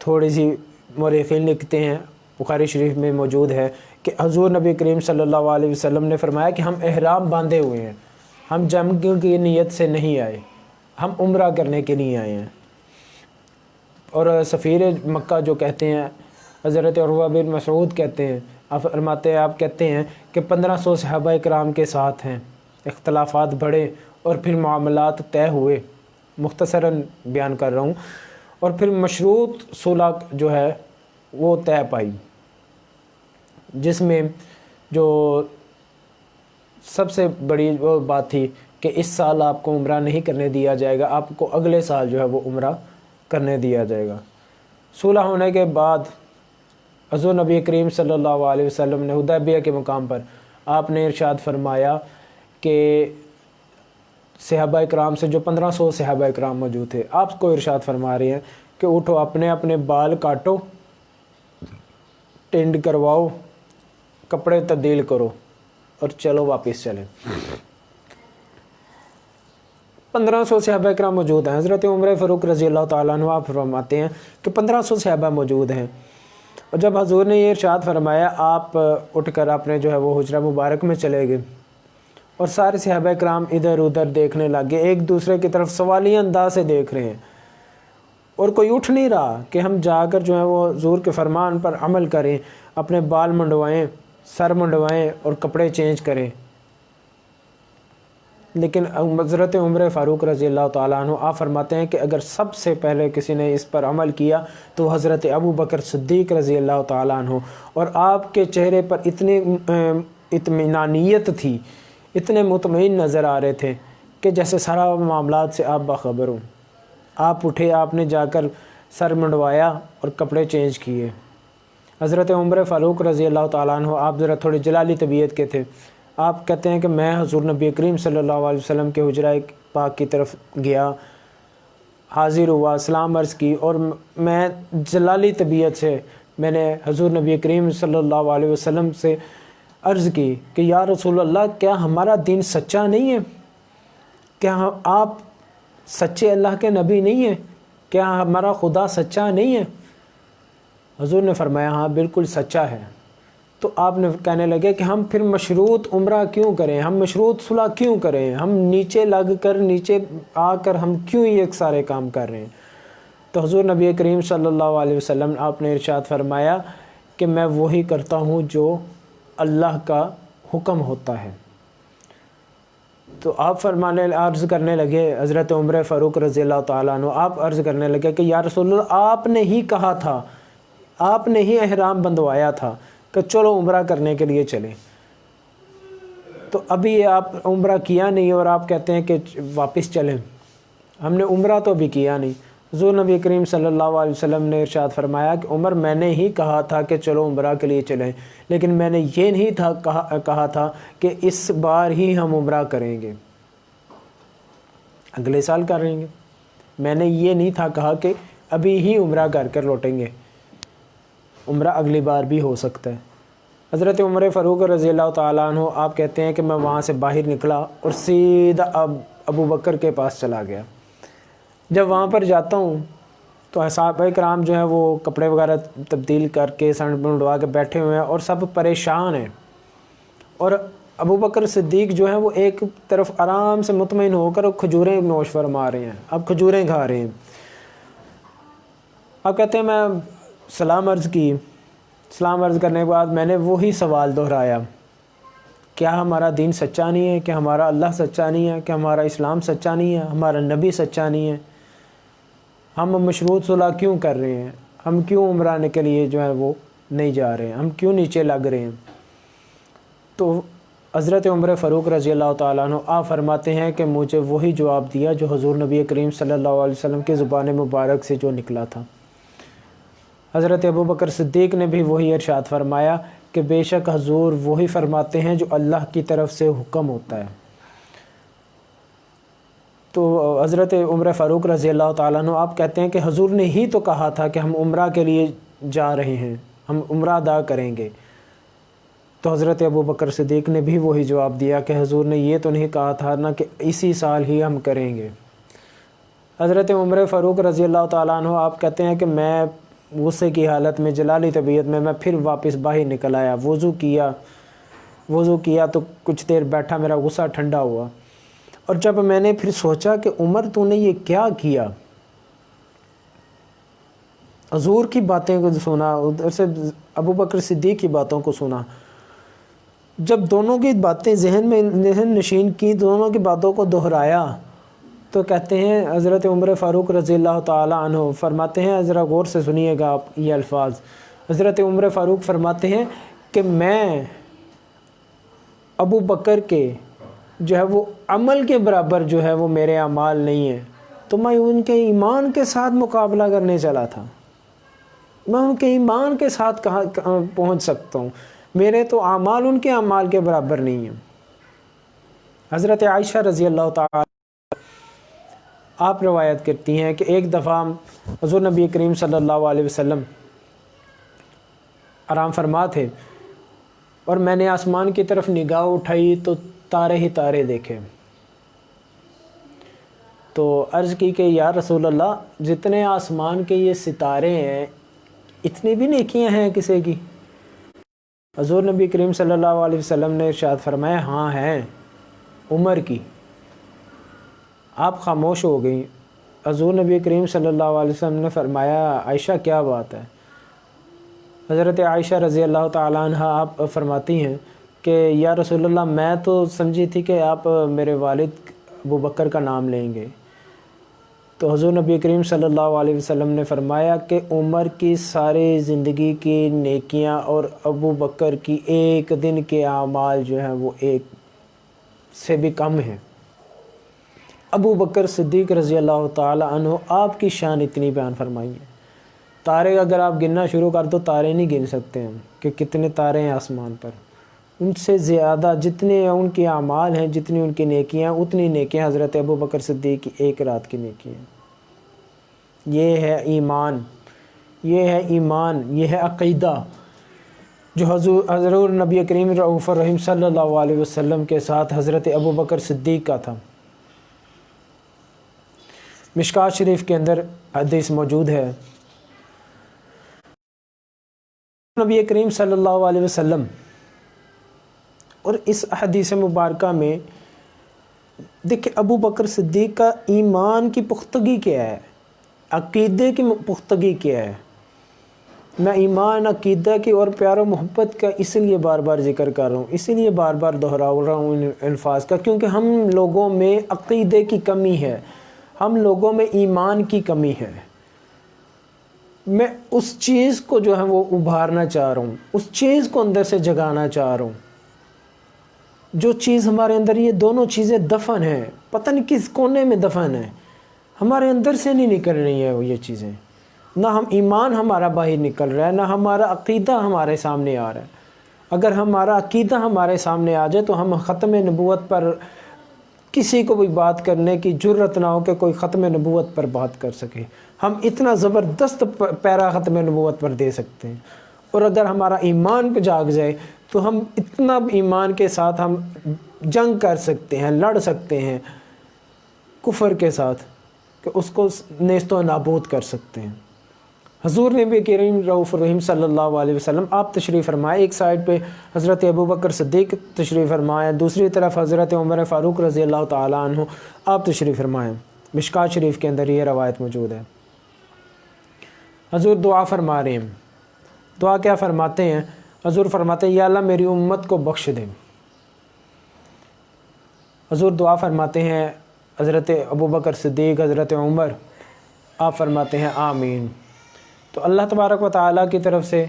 تھوڑی سی مورخین لکھتے ہیں، بخاری شریف میں موجود ہے کہ حضور نبی کریم صلی اللہ علیہ وسلم نے فرمایا کہ ہم احرام باندھے ہوئے ہیں، ہم جنگ کی نیت سے نہیں آئے، ہم عمرہ کرنے کے لیے آئے ہیں۔ اور سفیر مکہ جو کہتے ہیں، حضرت عروہ بن مسعود کہتے ہیں، آپ کہتے ہیں کہ 1500 صحابہ کرام کے ساتھ ہیں، اختلافات بڑھے اور پھر معاملات طے ہوئے، مختصراً بیان کر رہا ہوں، اور پھر مشروط صلح جو ہے وہ طے پائی، جس میں جو سب سے بڑی وہ بات تھی کہ اس سال آپ کو عمرہ نہیں کرنے دیا جائے گا، آپ کو اگلے سال جو ہے وہ عمرہ کرنے دیا جائے گا۔ صلح ہونے کے بعد حضور نبی کریم صلی اللہ علیہ وسلم نے حدیبیہ کے مقام پر آپ نے ارشاد فرمایا کہ صحابہ کرام سے جو 1500 صحابہ کرام موجود تھے، آپ کو ارشاد فرما رہے ہیں کہ اٹھو، اپنے اپنے بال کاٹو ٹینڈ کرواؤ، کپڑے تبدیل کرو اور چلو واپس چلیں۔ 1500 صحابہ کرام موجود ہیں۔ حضرت عمر فاروق رضی اللہ تعالیٰ عنہ آپ فرماتے ہیں کہ 1500 صحابہ موجود ہیں، اور جب حضور نے یہ ارشاد فرمایا آپ اٹھ کر اپنے جو ہے وہ حجرہ مبارک میں چلے گئے، اور سارے صحابہ کرام ادھر ادھر دیکھنے لگے، ایک دوسرے کی طرف سوالیہ انداز سے دیکھ رہے ہیں، اور کوئی اٹھ نہیں رہا کہ ہم جا کر جو ہے وہ حضور کے فرمان پر عمل کریں، اپنے بال منڈوائیں، سر منڈوائیں اور کپڑے چینج کریں۔ لیکن حضرت عمر فاروق رضی اللہ تعالیٰ عنہ آپ فرماتے ہیں کہ اگر سب سے پہلے کسی نے اس پر عمل کیا تو حضرت ابو بکر صدیق رضی اللہ تعالیٰ عنہ، اور آپ کے چہرے پر اتنی اطمینانیت تھی، اتنے مطمئن نظر آ رہے تھے کہ جیسے سارا معاملات سے آپ باخبر ہوں۔ آپ اٹھے، آپ نے جا کر سر منڈوایا اور کپڑے چینج کیے۔ حضرت عمر فاروق رضی اللہ تعالیٰ عنہ آپ ذرا تھوڑے جلالی طبیعت کے تھے۔ آپ کہتے ہیں کہ میں حضور نبی کریم صلی اللہ علیہ وسلم کے حجرہ پاک کی طرف گیا، حاضر ہوا، سلام عرض کی، اور میں جلالی طبیعت سے میں نے حضور نبی کریم صلی اللہ علیہ وسلم سے عرض کی کہ یا رسول اللہ، کیا ہمارا دین سچا نہیں ہے؟ کیا آپ سچے اللہ کے نبی نہیں ہیں؟ کیا ہمارا خدا سچا نہیں ہے؟ حضور نے فرمایا ہاں بالکل سچا ہے۔ تو آپ نے کہنے لگے کہ ہم پھر مشروط عمرہ کیوں کریں، ہم مشروط صلح کیوں کریں، ہم نیچے لگ کر نیچے آ کر ہم کیوں یہ سارے کام کر رہے ہیں؟ تو حضور نبی کریم صلی اللہ علیہ وسلم آپ نے ارشاد فرمایا کہ میں وہی کرتا ہوں جو اللہ کا حکم ہوتا ہے۔ تو آپ عرض کرنے لگے، حضرت عمر فاروق رضی اللہ تعالیٰ عنہ آپ عرض کرنے لگے کہ یا رسول اللہ، آپ نے ہی کہا تھا، آپ نے ہی احرام بندھوایا تھا کہ چلو عمرہ کرنے کے لیے چلیں، تو ابھی آپ عمرہ کیا نہیں اور آپ کہتے ہیں کہ واپس چلیں۔ ہم نے عمرہ تو ابھی کیا نہیں۔ حضور نبی کریم صلی اللہ علیہ وسلم نے ارشاد فرمایا کہ عمر، میں نے ہی کہا تھا کہ چلو عمرہ کے لیے چلیں، لیکن میں نے یہ نہیں کہا تھا کہ اس بار ہی ہم عمرہ کریں گے، اگلے سال کریں گے۔ میں نے یہ نہیں تھا کہا کہ ابھی ہی عمرہ کر کر لوٹیں گے، عمرہ اگلی بار بھی ہو سکتا ہے۔ حضرت عمر فاروق رضی اللہ تعالیٰ عنہ آپ کہتے ہیں کہ میں وہاں سے باہر نکلا اور سیدھا ابو بکر کے پاس چلا گیا۔ جب وہاں پر جاتا ہوں تو صحابہ کرام جو ہیں وہ کپڑے وغیرہ تبدیل کر کے سر منڈوا کے بیٹھے ہوئے ہیں اور سب پریشان ہیں، اور ابو بکر صدیق جو ہیں وہ ایک طرف آرام سے مطمئن ہو کر کھجوریں نوش فرما رہے ہیں، اب کھجوریں کھا رہے ہیں۔ اب کہتے ہیں میں سلام عرض کی، سلام عرض کرنے کے بعد میں نے وہی سوال دہرایا، کیا ہمارا دین سچا نہیں ہے؟ کیا ہمارا اللہ سچا نہیں ہے؟ کیا ہمارا اسلام سچا نہیں ہے؟ ہمارا نبی سچا نہیں ہے؟ ہم مشروط صلح کیوں کر رہے ہیں؟ ہم کیوں عمرہ کے لیے جو ہے وہ نہیں جا رہے ہیں؟ ہم کیوں نیچے لگ رہے ہیں؟ تو حضرت عمر فاروق رضی اللہ تعالیٰ عنہ آپ فرماتے ہیں کہ مجھے وہی جواب دیا جو حضور نبی کریم صلی اللہ علیہ وسلم کی زبان مبارک سے جو نکلا تھا۔ حضرت ابو بکر صدیق نے بھی وہی ارشاد فرمایا کہ بے شک حضور وہی فرماتے ہیں جو اللہ کی طرف سے حکم ہوتا ہے۔ تو حضرت عمر فاروق رضی اللہ تعالیٰ عنہ آپ کہتے ہیں کہ حضور نے ہی تو کہا تھا کہ ہم عمرہ کے لیے جا رہے ہیں، ہم عمرہ ادا کریں گے۔ تو حضرت ابو بکر صدیق نے بھی وہی جواب دیا کہ حضور نے یہ تو نہیں کہا تھا نا کہ اسی سال ہی ہم کریں گے۔ حضرت عمر فاروق رضی اللہ تعالیٰ عنہ آپ کہتے ہیں کہ میں غصے کی حالت میں، جلالی طبیعت میں پھر واپس باہر نکل آیا، وضو کیا تو کچھ دیر بیٹھا، میرا غصہ ٹھنڈا ہوا، اور جب میں نے پھر سوچا کہ عمر تو نے یہ کیا کیا، حضور کی باتیں کو سنا، ادھر سے ابو بکر صدیق کی باتوں کو سنا، جب دونوں کی باتیں ذہن نشین کی، دونوں کی باتوں کو دہرایا، تو کہتے ہیں حضرت عمر فاروق رضی اللہ تعالیٰ عنہ فرماتے ہیں، ذرا غور سے سنیے گا آپ یہ الفاظ، حضرت عمر فاروق فرماتے ہیں کہ میں ابو بکر کے جو ہے وہ عمل کے برابر جو ہے وہ میرے اعمال نہیں ہیں، تو میں ان کے ایمان کے ساتھ مقابلہ کرنے چلا تھا، میں ان کے ایمان کے ساتھ کہاں پہنچ سکتا ہوں، میرے تو اعمال ان کے اعمال کے برابر نہیں ہیں۔ حضرت عائشہ رضی اللہ تعالیٰ آپ روایت کرتی ہیں کہ ایک دفعہ حضور نبی کریم صلی اللہ علیہ وسلم آرام فرما تھے، اور میں نے آسمان کی طرف نگاہ اٹھائی تو تارے ہی تارے دیکھے۔ تو عرض کی کہ یا رسول اللہ، جتنے آسمان کے یہ ستارے ہیں اتنی بھی نیکیاں ہیں کسی کی؟ حضور نبی کریم صلی اللہ علیہ وسلم نے ارشاد فرمایا ہاں ہیں، عمر کی۔ آپ خاموش ہو گئیں۔ حضور نبی کریم صلی اللہ علیہ وسلم نے فرمایا عائشہ کیا بات ہے؟ حضرت عائشہ رضی اللہ تعالیٰ عنہ آپ فرماتی ہیں کہ یا رسول اللہ، میں تو سمجھی تھی کہ آپ میرے والد ابو بکر کا نام لیں گے۔ تو حضور نبی کریم صلی اللہ علیہ وسلم نے فرمایا کہ عمر کی ساری زندگی کی نیکیاں اور ابو بکر کی ایک دن کے اعمال جو ہیں وہ ایک سے بھی کم ہیں۔ ابو بکر صدیق رضی اللہ تعالی عنہ آپ کی شان اتنی بیان فرمائی ہے، تارے اگر آپ گننا شروع کر دو تارے نہیں گن سکتے ہم کہ کتنے تارے ہیں آسمان پر۔ ان سے زیادہ جتنے ان کے اعمال ہیں، جتنی ان کی نیکیاں، اتنی نیکیاں حضرت ابو بکر صدیق کی ایک رات کی نیکی ہیں۔ یہ ہے ایمان، یہ ہے ایمان، یہ ہے عقیدہ جو حضور نبی کریم رؤوف الرحیم صلی اللہ علیہ وسلم کے ساتھ حضرت ابو بکر صدیق کا تھا۔ مشکوٰۃ شریف کے اندر حدیث موجود ہے، نبی کریم صلی اللہ علیہ وسلم، اور اس حدیث مبارکہ میں دیکھیں ابو بکر صدیق کا ایمان کی پختگی کیا ہے، عقیدے کی پختگی کیا ہے۔ میں ایمان، عقیدہ کی اور پیار و محبت کا اس لیے بار بار ذکر کر رہا ہوں، اسی لیے بار بار دہرا رہا ہوں ان الفاظ کا، کیونکہ ہم لوگوں میں عقیدے کی کمی ہے، ہم لوگوں میں ایمان کی کمی ہے۔ میں اس چیز کو جو ہے وہ ابھارنا چاہ رہا ہوں، اس چیز کو اندر سے جگانا چاہ رہا ہوں، جو چیز ہمارے اندر، یہ دونوں چیزیں دفن ہیں، پتہ نہیں کس کونے میں دفن ہیں، ہمارے اندر سے نہیں نکل رہی ہیں وہ یہ چیزیں۔ نہ ہم ایمان ہمارا باہر نکل رہا ہے، نہ ہمارا عقیدہ ہمارے سامنے آ رہا ہے۔ اگر ہمارا عقیدہ ہمارے سامنے آ جائے تو ہم ختم نبوت پر کسی کو بھی بات کرنے کی جرت نہ ہو کہ کوئی ختم نبوت پر بات کر سکے۔ ہم اتنا زبردست پیرا ختم نبوت پر دے سکتے ہیں، اور اگر ہمارا ایمان پہ جاگ جائے تو ہم اتنا ایمان کے ساتھ ہم جنگ کر سکتے ہیں، لڑ سکتے ہیں کفر کے ساتھ کہ اس کو نیست و نابود کر سکتے ہیں۔ حضور نبی کریم رؤوف الرحیم صلی اللہ علیہ وسلم آپ تشریف فرمائے، ایک سائڈ پہ حضرت ابو بکر صدیق تشریف فرمائے، دوسری طرف حضرت عمر فاروق رضی اللہ تعالیٰ عنہ آپ تشریف فرمائے۔ مشکوٰۃ شریف کے اندر یہ روایت موجود ہے۔ حضور دعا فرما رہے ہیں، دعا کیا فرماتے ہیں؟ حضور فرماتے ہیں یا اللہ میری امت کو بخش دے۔ حضور دعا فرماتے ہیں، حضرت ابو بکر صدیق، حضرت عمر آپ فرماتے ہیں آمین۔ تو اللہ تبارک و تعالیٰ کی طرف سے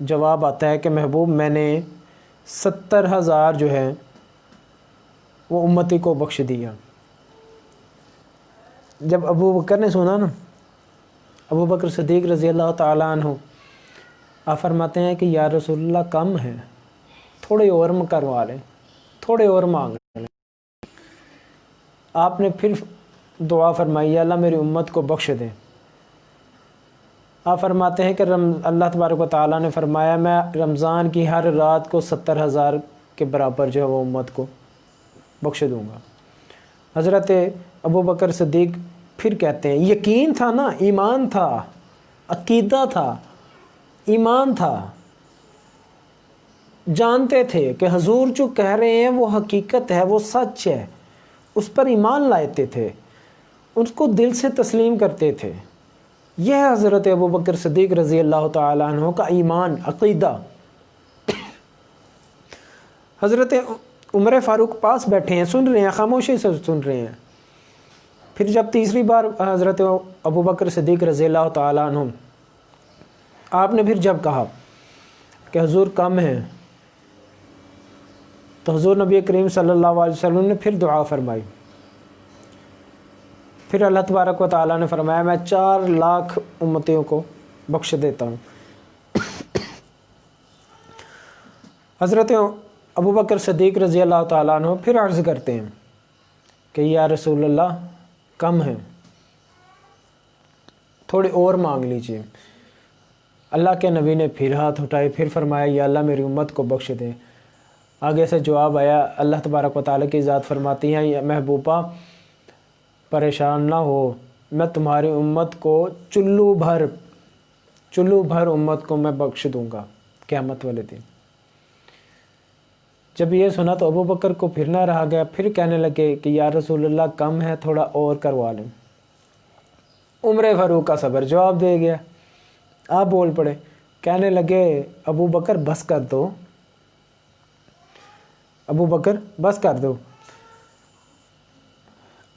جواب آتا ہے کہ محبوب میں نے 70,000 جو ہے وہ امتی کو بخش دیا۔ جب ابو بکر نے سنا نا، ابو بکر صدیق رضی اللہ تعالیٰ عنہ آپ فرماتے ہیں کہ یا رسول اللہ کم ہے، تھوڑے اور کروا لیں، تھوڑے اور مانگ لیں۔ آپ نے پھر دعا فرمائی یا اللہ میری امت کو بخش دیں۔ آپ فرماتے ہیں کہ اللہ تبارک و تعالیٰ نے فرمایا میں رمضان کی ہر رات کو 70,000 کے برابر جو ہے وہ امت کو بخش دوں گا۔ حضرت ابو بکر صدیق پھر کہتے ہیں یقین تھا نا، ایمان تھا، عقیدہ تھا، ایمان تھا، جانتے تھے کہ حضور جو کہہ رہے ہیں وہ حقیقت ہے، وہ سچ ہے، اس پر ایمان لاتے تھے، اس کو دل سے تسلیم کرتے تھے۔ یہ ہے حضرت ابو بکر صدیق رضی اللہ تعالیٰ عنہ کا ایمان، عقیدہ۔ حضرت عمر فاروق پاس بیٹھے ہیں، سن رہے ہیں، خاموشی سے سن رہے ہیں۔ پھر جب تیسری بار حضرت ابو بکر صدیق رضی اللہ تعالیٰ عنہ آپ نے پھر جب کہا کہ حضور کم ہیں، تو حضور نبی کریم صلی اللہ علیہ وسلم نے پھر دعا فرمائی۔ پھر اللہ تبارک و تعالیٰ نے فرمایا میں 4 لاکھ امتیوں کو بخش دیتا ہوں۔ حضرت ابو بکر صدیق رضی اللہ تعالیٰ عنہ پھر عرض کرتے ہیں کہ یا رسول اللہ کم ہیں، تھوڑے اور مانگ لیجئے۔ اللہ کے نبی نے پھر ہاتھ اٹھائے، پھر فرمایا یا اللہ میری امت کو بخش دے۔ آگے سے جواب آیا، اللہ تبارک و تعالیٰ کی ذات فرماتی ہیں یا محبوبہ پریشان نہ ہو، میں تمہاری امت کو چلو بھر امت کو میں بخش دوں گا قیامت والے دن۔ جب یہ سنا تو ابو بکر کو پھر نہ رہا گیا، پھر کہنے لگے کہ یا رسول اللہ کم ہے، تھوڑا اور کروا لیں۔ عمر فاروق کا صبر جواب دے گیا، آپ بول پڑے، کہنے لگے ابو بکر بس کر دو، ابو بکر بس کر دو۔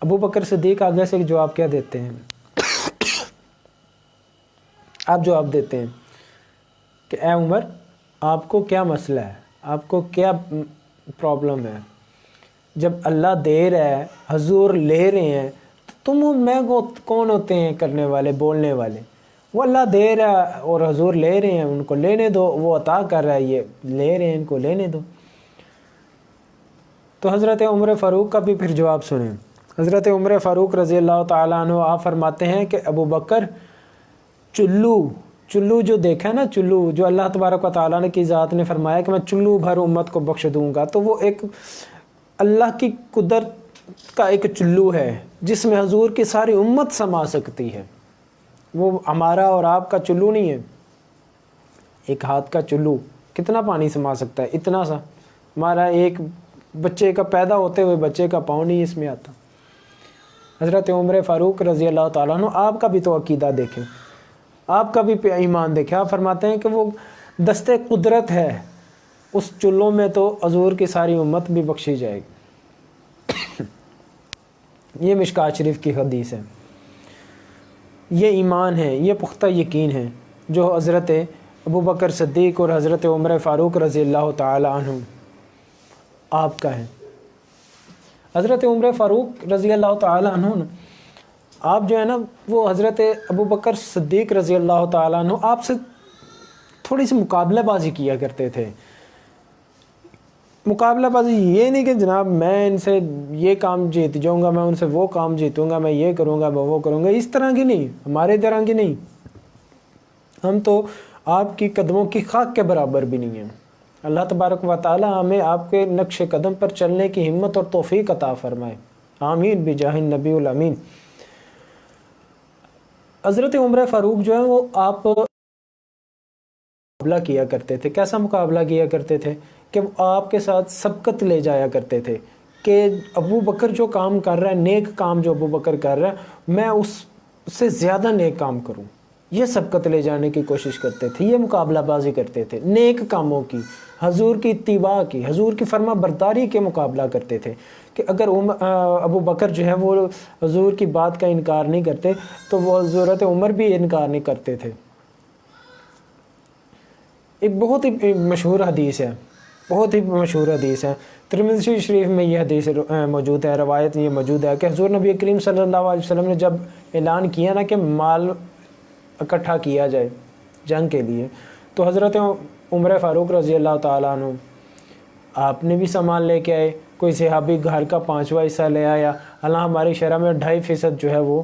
ابو بکر صدیق آگے سے جواب کیا دیتے ہیں؟ آپ جواب دیتے ہیں کہ اے عمر، آپ کو کیا مسئلہ ہے، آپ کو کیا پرابلم ہے؟ جب اللہ دے رہا ہے، حضور لے رہے ہیں، تو میں کون ہوتے ہیں کرنے والے، بولنے والے؟ وہ اللہ دے رہا ہے اور حضور لے رہے ہیں، ان کو لینے دو، وہ عطا کر رہا ہے، یہ لے رہے ہیں، ان کو لینے دو۔ تو حضرت عمر فاروق کا بھی پھر جواب سنیں۔ حضرت عمر فاروق رضی اللہ تعالیٰ عنہ آپ فرماتے ہیں کہ ابو بکر چلو جو دیکھا ہے نا، چلو جو اللہ تبارک و تعالیٰ نے کی ذات نے فرمایا کہ میں چلو بھر امت کو بخش دوں گا، تو وہ ایک اللہ کی قدرت کا ایک چلو ہے جس میں حضور کی ساری امت سما سکتی ہے۔ وہ ہمارا اور آپ کا چلو نہیں ہے، ایک ہاتھ کا چلو کتنا پانی سما سکتا ہے؟ اتنا سا۔ ہمارا ایک بچے کا پیدا ہوتے ہوئے بچے کا پاؤں نہیں اس میں آتا۔ حضرت عمر فاروق رضی اللہ تعالیٰ عنہ آپ کا بھی تو عقیدہ دیکھیں، آپ کا بھی ایمان دیکھیں۔ آپ فرماتے ہیں کہ وہ دستے قدرت ہے، اس چلوں میں تو حضور کی ساری امت بھی بخشی جائے گی۔ یہ مشکوٰۃ شریف کی حدیث ہے، یہ ایمان ہے، یہ پختہ یقین ہے جو حضرت ابو بکر صدیق اور حضرت عمر فاروق رضی اللہ تعالیٰ عنہ آپ کا ہے۔ حضرت عمر فاروق رضی اللہ تعالیٰ عنہ آپ جو ہے نا، وہ حضرت ابو بکر صدیق رضی اللہ تعالیٰ عنہ آپ سے تھوڑی سی مقابلہ بازی کیا کرتے تھے۔ مقابلہ بازی یہ نہیں کہ جناب میں ان سے یہ کام جیت جاؤں گا، میں ان سے وہ کام جیتوں گا، میں یہ کروں گا، میں وہ کروں گا، اس طرح کی نہیں، ہمارے طرح کی نہیں۔ ہم تو آپ کی قدموں کی خاک کے برابر بھی نہیں ہیں۔ اللہ تبارک و تعالی ہمیں آپ کے نقش قدم پر چلنے کی ہمت اور توفیق عطا فرمائے، آمین بجاہ النبی الامین۔ حضرت عمر فاروق جو ہے وہ آپ مقابلہ کیا کرتے تھے۔ کیسا مقابلہ کیا کرتے تھے کہ وہ آپ کے ساتھ سبقت لے جایا کرتے تھے کہ ابو بکر جو کام کر رہا ہے، نیک کام جو ابو بکر کر رہا ہے، میں اس سے زیادہ نیک کام کروں، یہ سبقت لے جانے کی کوشش کرتے تھے، یہ مقابلہ بازی کرتے تھے، نیک کاموں کی، حضور کی اتباع کی، حضور کی فرما برداری کے مقابلہ کرتے تھے کہ اگر ابو بکر جو ہے وہ حضور کی بات کا انکار نہیں کرتے تو وہ حضرت عمر بھی انکار نہیں کرتے تھے۔ ایک بہت ہی مشہور حدیث ہے، بہت ہی مشہور حدیث ہے، ترمذی شریف میں یہ حدیث موجود ہے، روایت یہ موجود ہے کہ حضور نبی کریم صلی اللہ علیہ وسلم نے جب اعلان کیا نا کہ مال اکٹھا کیا جائے جنگ کے لیے، تو حضرت عمر فاروق رضی اللہ تعالیٰ عنہ آپ نے بھی سامان لے کے آئے، کوئی صحابی گھر کا 5واں حصہ لے آیا، حالانکہ ہماری شرح میں 2.5% جو ہے وہ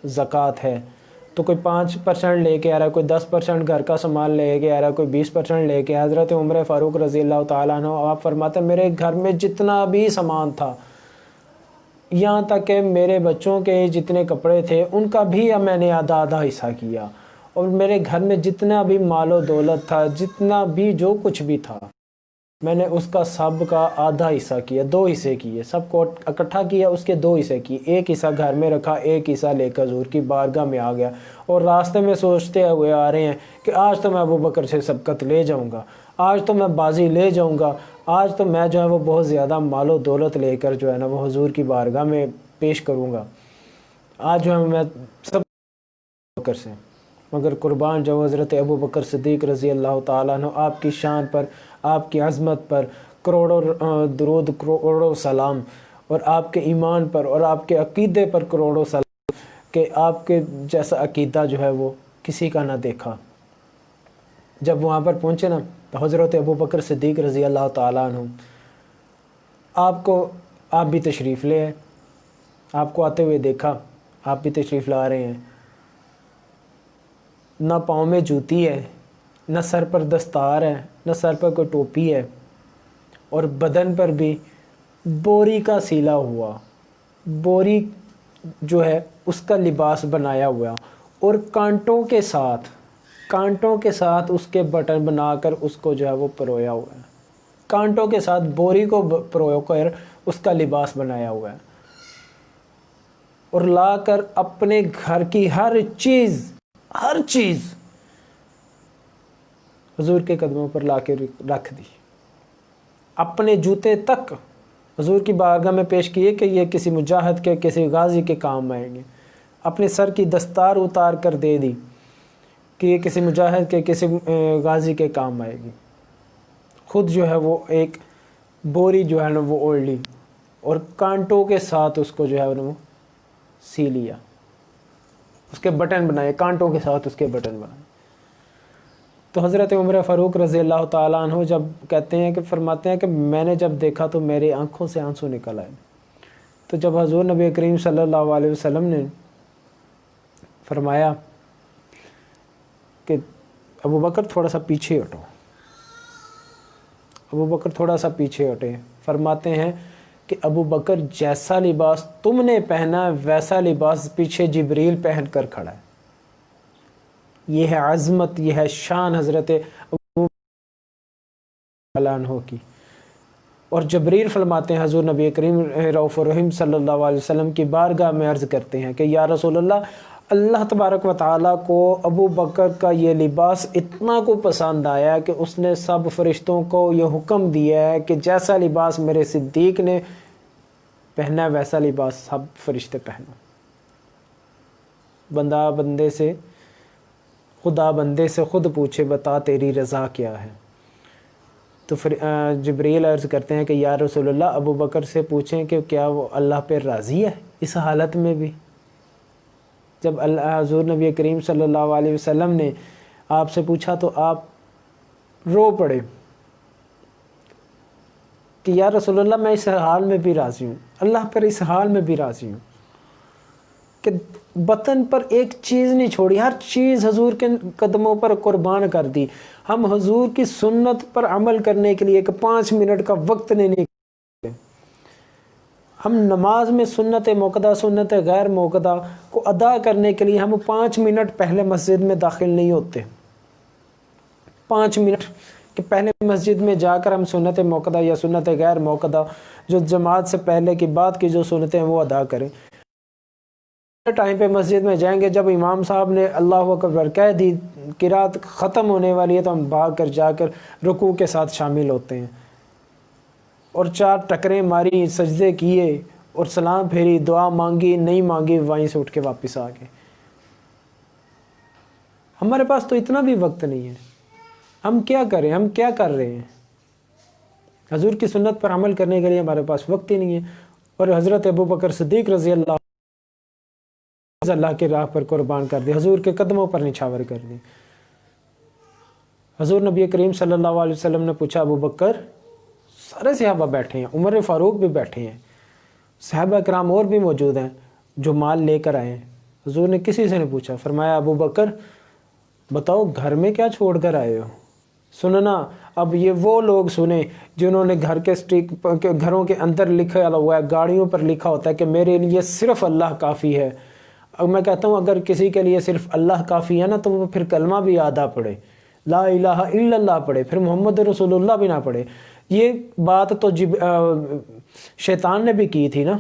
زکوٰۃ ہے، تو کوئی 5% لے کے آ رہا ہے، کوئی 10% گھر کا سامان لے کے آ رہا ہے، کوئی 20% لے کے۔ حضرت عمر فاروق رضی اللہ تعالیٰ عنہ آپ فرماتے ہیں میرے گھر میں جتنا بھی سامان تھا، یہاں تک کہ میرے بچوں کے جتنے کپڑے تھے ان کا بھی میں نے آدھا حصہ کیا، اور میرے گھر میں جتنا بھی مال و دولت تھا، جتنا بھی جو کچھ بھی تھا، میں نے اس کا سب کا آدھا حصہ کیا، 2 حصے کیے، سب کو اکٹھا کیا، اس کے 2 حصے کیے، ایک حصہ گھر میں رکھا، ایک حصہ لے کر حضور کی بارگاہ میں آ گیا، اور راستے میں سوچتے ہوئے آ رہے ہیں کہ آج تو میں ابو بکر سے سبقت لے جاؤں گا، آج تو میں بازی لے جاؤں گا، آج تو میں جو ہے وہ بہت زیادہ مال و دولت لے کر جو ہے نا وہ حضور کی بارگاہ میں پیش کروں گا، آج جو ہے میں سب بکر سے۔ مگر قربان جو حضرت ابو بکر صدیق رضی اللہ تعالیٰ عنہ آپ کی شان پر، آپ کی عظمت پر کروڑوں درود، کروڑوں سلام، اور آپ کے ایمان پر اور آپ کے عقیدے پر کروڑوں سلام کہ آپ کے جیسا عقیدہ جو ہے وہ کسی کا نہ دیکھا۔ جب وہاں پر پہنچے نا تو حضرت ابو بکر صدیق رضی اللہ تعالیٰ عنہ آپ بھی تشریف لے آئے، آپ کو آتے ہوئے دیکھا، آپ بھی تشریف لا رہے ہیں، نہ پاؤں میں جوتی ہے نہ سر پر دستار ہے، نہ سر پر کوئی ٹوپی ہے، اور بدن پر بھی بوری کا سیلا ہوا، بوری جو ہے اس کا لباس بنایا ہوا، اور کانٹوں کے ساتھ اس کے بٹن بنا کر اس کو جو ہے وہ پرویا ہوا ہے، کانٹوں کے ساتھ بوری کو پرو کر اس کا لباس بنایا ہوا ہے، اور لا کر اپنے گھر کی ہر چیز حضور کے قدموں پر لا کے رکھ دی، اپنے جوتے تک حضور کی بارگاہ میں پیش کیے کہ یہ کسی مجاہد کے، کسی غازی کے کام آئیں گے، اپنے سر کی دستار اتار کر دے دی کہ یہ کسی مجاہد کے، کسی غازی کے کام آئے گی، خود جو ہے وہ ایک بوری جو ہے نا وہ اوڑھ لی، اور کانٹوں کے ساتھ اس کو جو ہے وہ سی لیا، اس کے بٹن بنائے، کانٹوں کے ساتھ اس کے بٹن بنائے۔ تو حضرت عمر فاروق رضی اللہ تعالیٰ عنہ جب کہتے ہیں کہ فرماتے ہیں کہ میں نے جب دیکھا تو میری آنکھوں سے آنسو نکل آئے۔ تو جب حضور نبی کریم صلی اللہ علیہ وسلم نے فرمایا کہ ابو بکر تھوڑا سا پیچھے ہٹو، ابو بکر تھوڑا سا پیچھے ہٹے، فرماتے ہیں کہ ابو بکر جیسا لباس تم نے پہنا ویسا لباس پیچھے جبریل پہن کر کھڑا ہے۔ یہ ہے عظمت، یہ ہے شان حضرت ابو بکر عنہ کی۔ اور جبریل فرماتے ہیں حضور نبی کریم رؤوف الرحیم صلی اللہ علیہ وسلم کی بارگاہ میں عرض کرتے ہیں کہ یا رسول اللہ تبارک و تعالیٰ کو ابو بکر کا یہ لباس اتنا کو پسند آیا کہ اس نے سب فرشتوں کو یہ حکم دیا ہے کہ جیسا لباس میرے صدیق نے پہنا ویسا لباس سب فرشتے پہنو۔ بندہ بندے سے، خدا بندے سے خود پوچھے بتا تیری رضا کیا ہے؟ تو جبریل عرض کرتے ہیں کہ یا رسول اللہ ابو بکر سے پوچھیں کہ کیا وہ اللہ پہ راضی ہے اس حالت میں بھی؟ جب حضور نبی کریم صلی اللہ علیہ وسلم نے آپ سے پوچھا تو آپ رو پڑے کہ یا رسول اللہ میں اس حال میں بھی راضی ہوں، اللہ پر اس حال میں بھی راضی ہوں کہ وطن پر ایک چیز نہیں چھوڑی، ہر چیز حضور کے قدموں پر قربان کر دی۔ ہم حضور کی سنت پر عمل کرنے کے لیے ایک 5 منٹ کا وقت نہیں نکالتے۔ ہم نماز میں سنت موقدہ، سنت غیر موقدہ کو ادا کرنے کے لیے ہم 5 منٹ پہلے مسجد میں داخل نہیں ہوتے۔ 5 منٹ کہ پہلے مسجد میں جا کر ہم سنت موقدہ یا سنت غیر موقدہ جو جماعت سے پہلے کی بات کی جو سنتیں ہیں وہ ادا کریں۔ ٹائم پہ مسجد میں جائیں گے، جب امام صاحب نے اللہ اکبر کہہ دی، قرات ختم ہونے والی ہے، تو ہم بھاگ کر جا کر رکوع کے ساتھ شامل ہوتے ہیں، اور 4 ٹکریں ماری، سجدے کیے اور سلام پھیری، دعا مانگی نہیں مانگی، وہیں سے اٹھ کے واپس آ گئے۔ ہمارے پاس تو اتنا بھی وقت نہیں ہے، ہم کیا کریں؟ ہم کیا کر رہے ہیں؟ حضور کی سنت پر عمل کرنے کے لیے ہمارے پاس وقت ہی نہیں ہے۔ اور حضرت ابو بکر صدیق رضی اللہ کی راہ پر قربان کر دی، حضور کے قدموں پر نچھاور کر دی۔ حضور نبی کریم صلی اللہ علیہ وسلم نے پوچھا ابو بکر، سارے صحابہ بیٹھے ہیں، عمر فاروق بھی بیٹھے ہیں، صحابہ کرام اور بھی موجود ہیں جو مال لے کر آئے ہیں۔ حضور نے کسی سے نہیں پوچھا، فرمایا ابو بکر بتاؤ گھر میں کیا چھوڑ کر آئے ہو؟ سننا اب یہ وہ لوگ سنیں جنہوں نے گھروں کے اندر لکھا ہوا ہے، گاڑیوں پر لکھا ہوتا ہے کہ میرے لیے صرف اللہ کافی ہے۔ اب میں کہتا ہوں اگر کسی کے لیے صرف اللہ کافی ہے نا تو وہ پھر کلمہ بھی آدھا پڑھے، لا الہ الا اللہ پڑھے، پھر محمد رسول اللہ بھی نہ پڑھے۔ یہ بات تو شیطان نے بھی کی تھی نا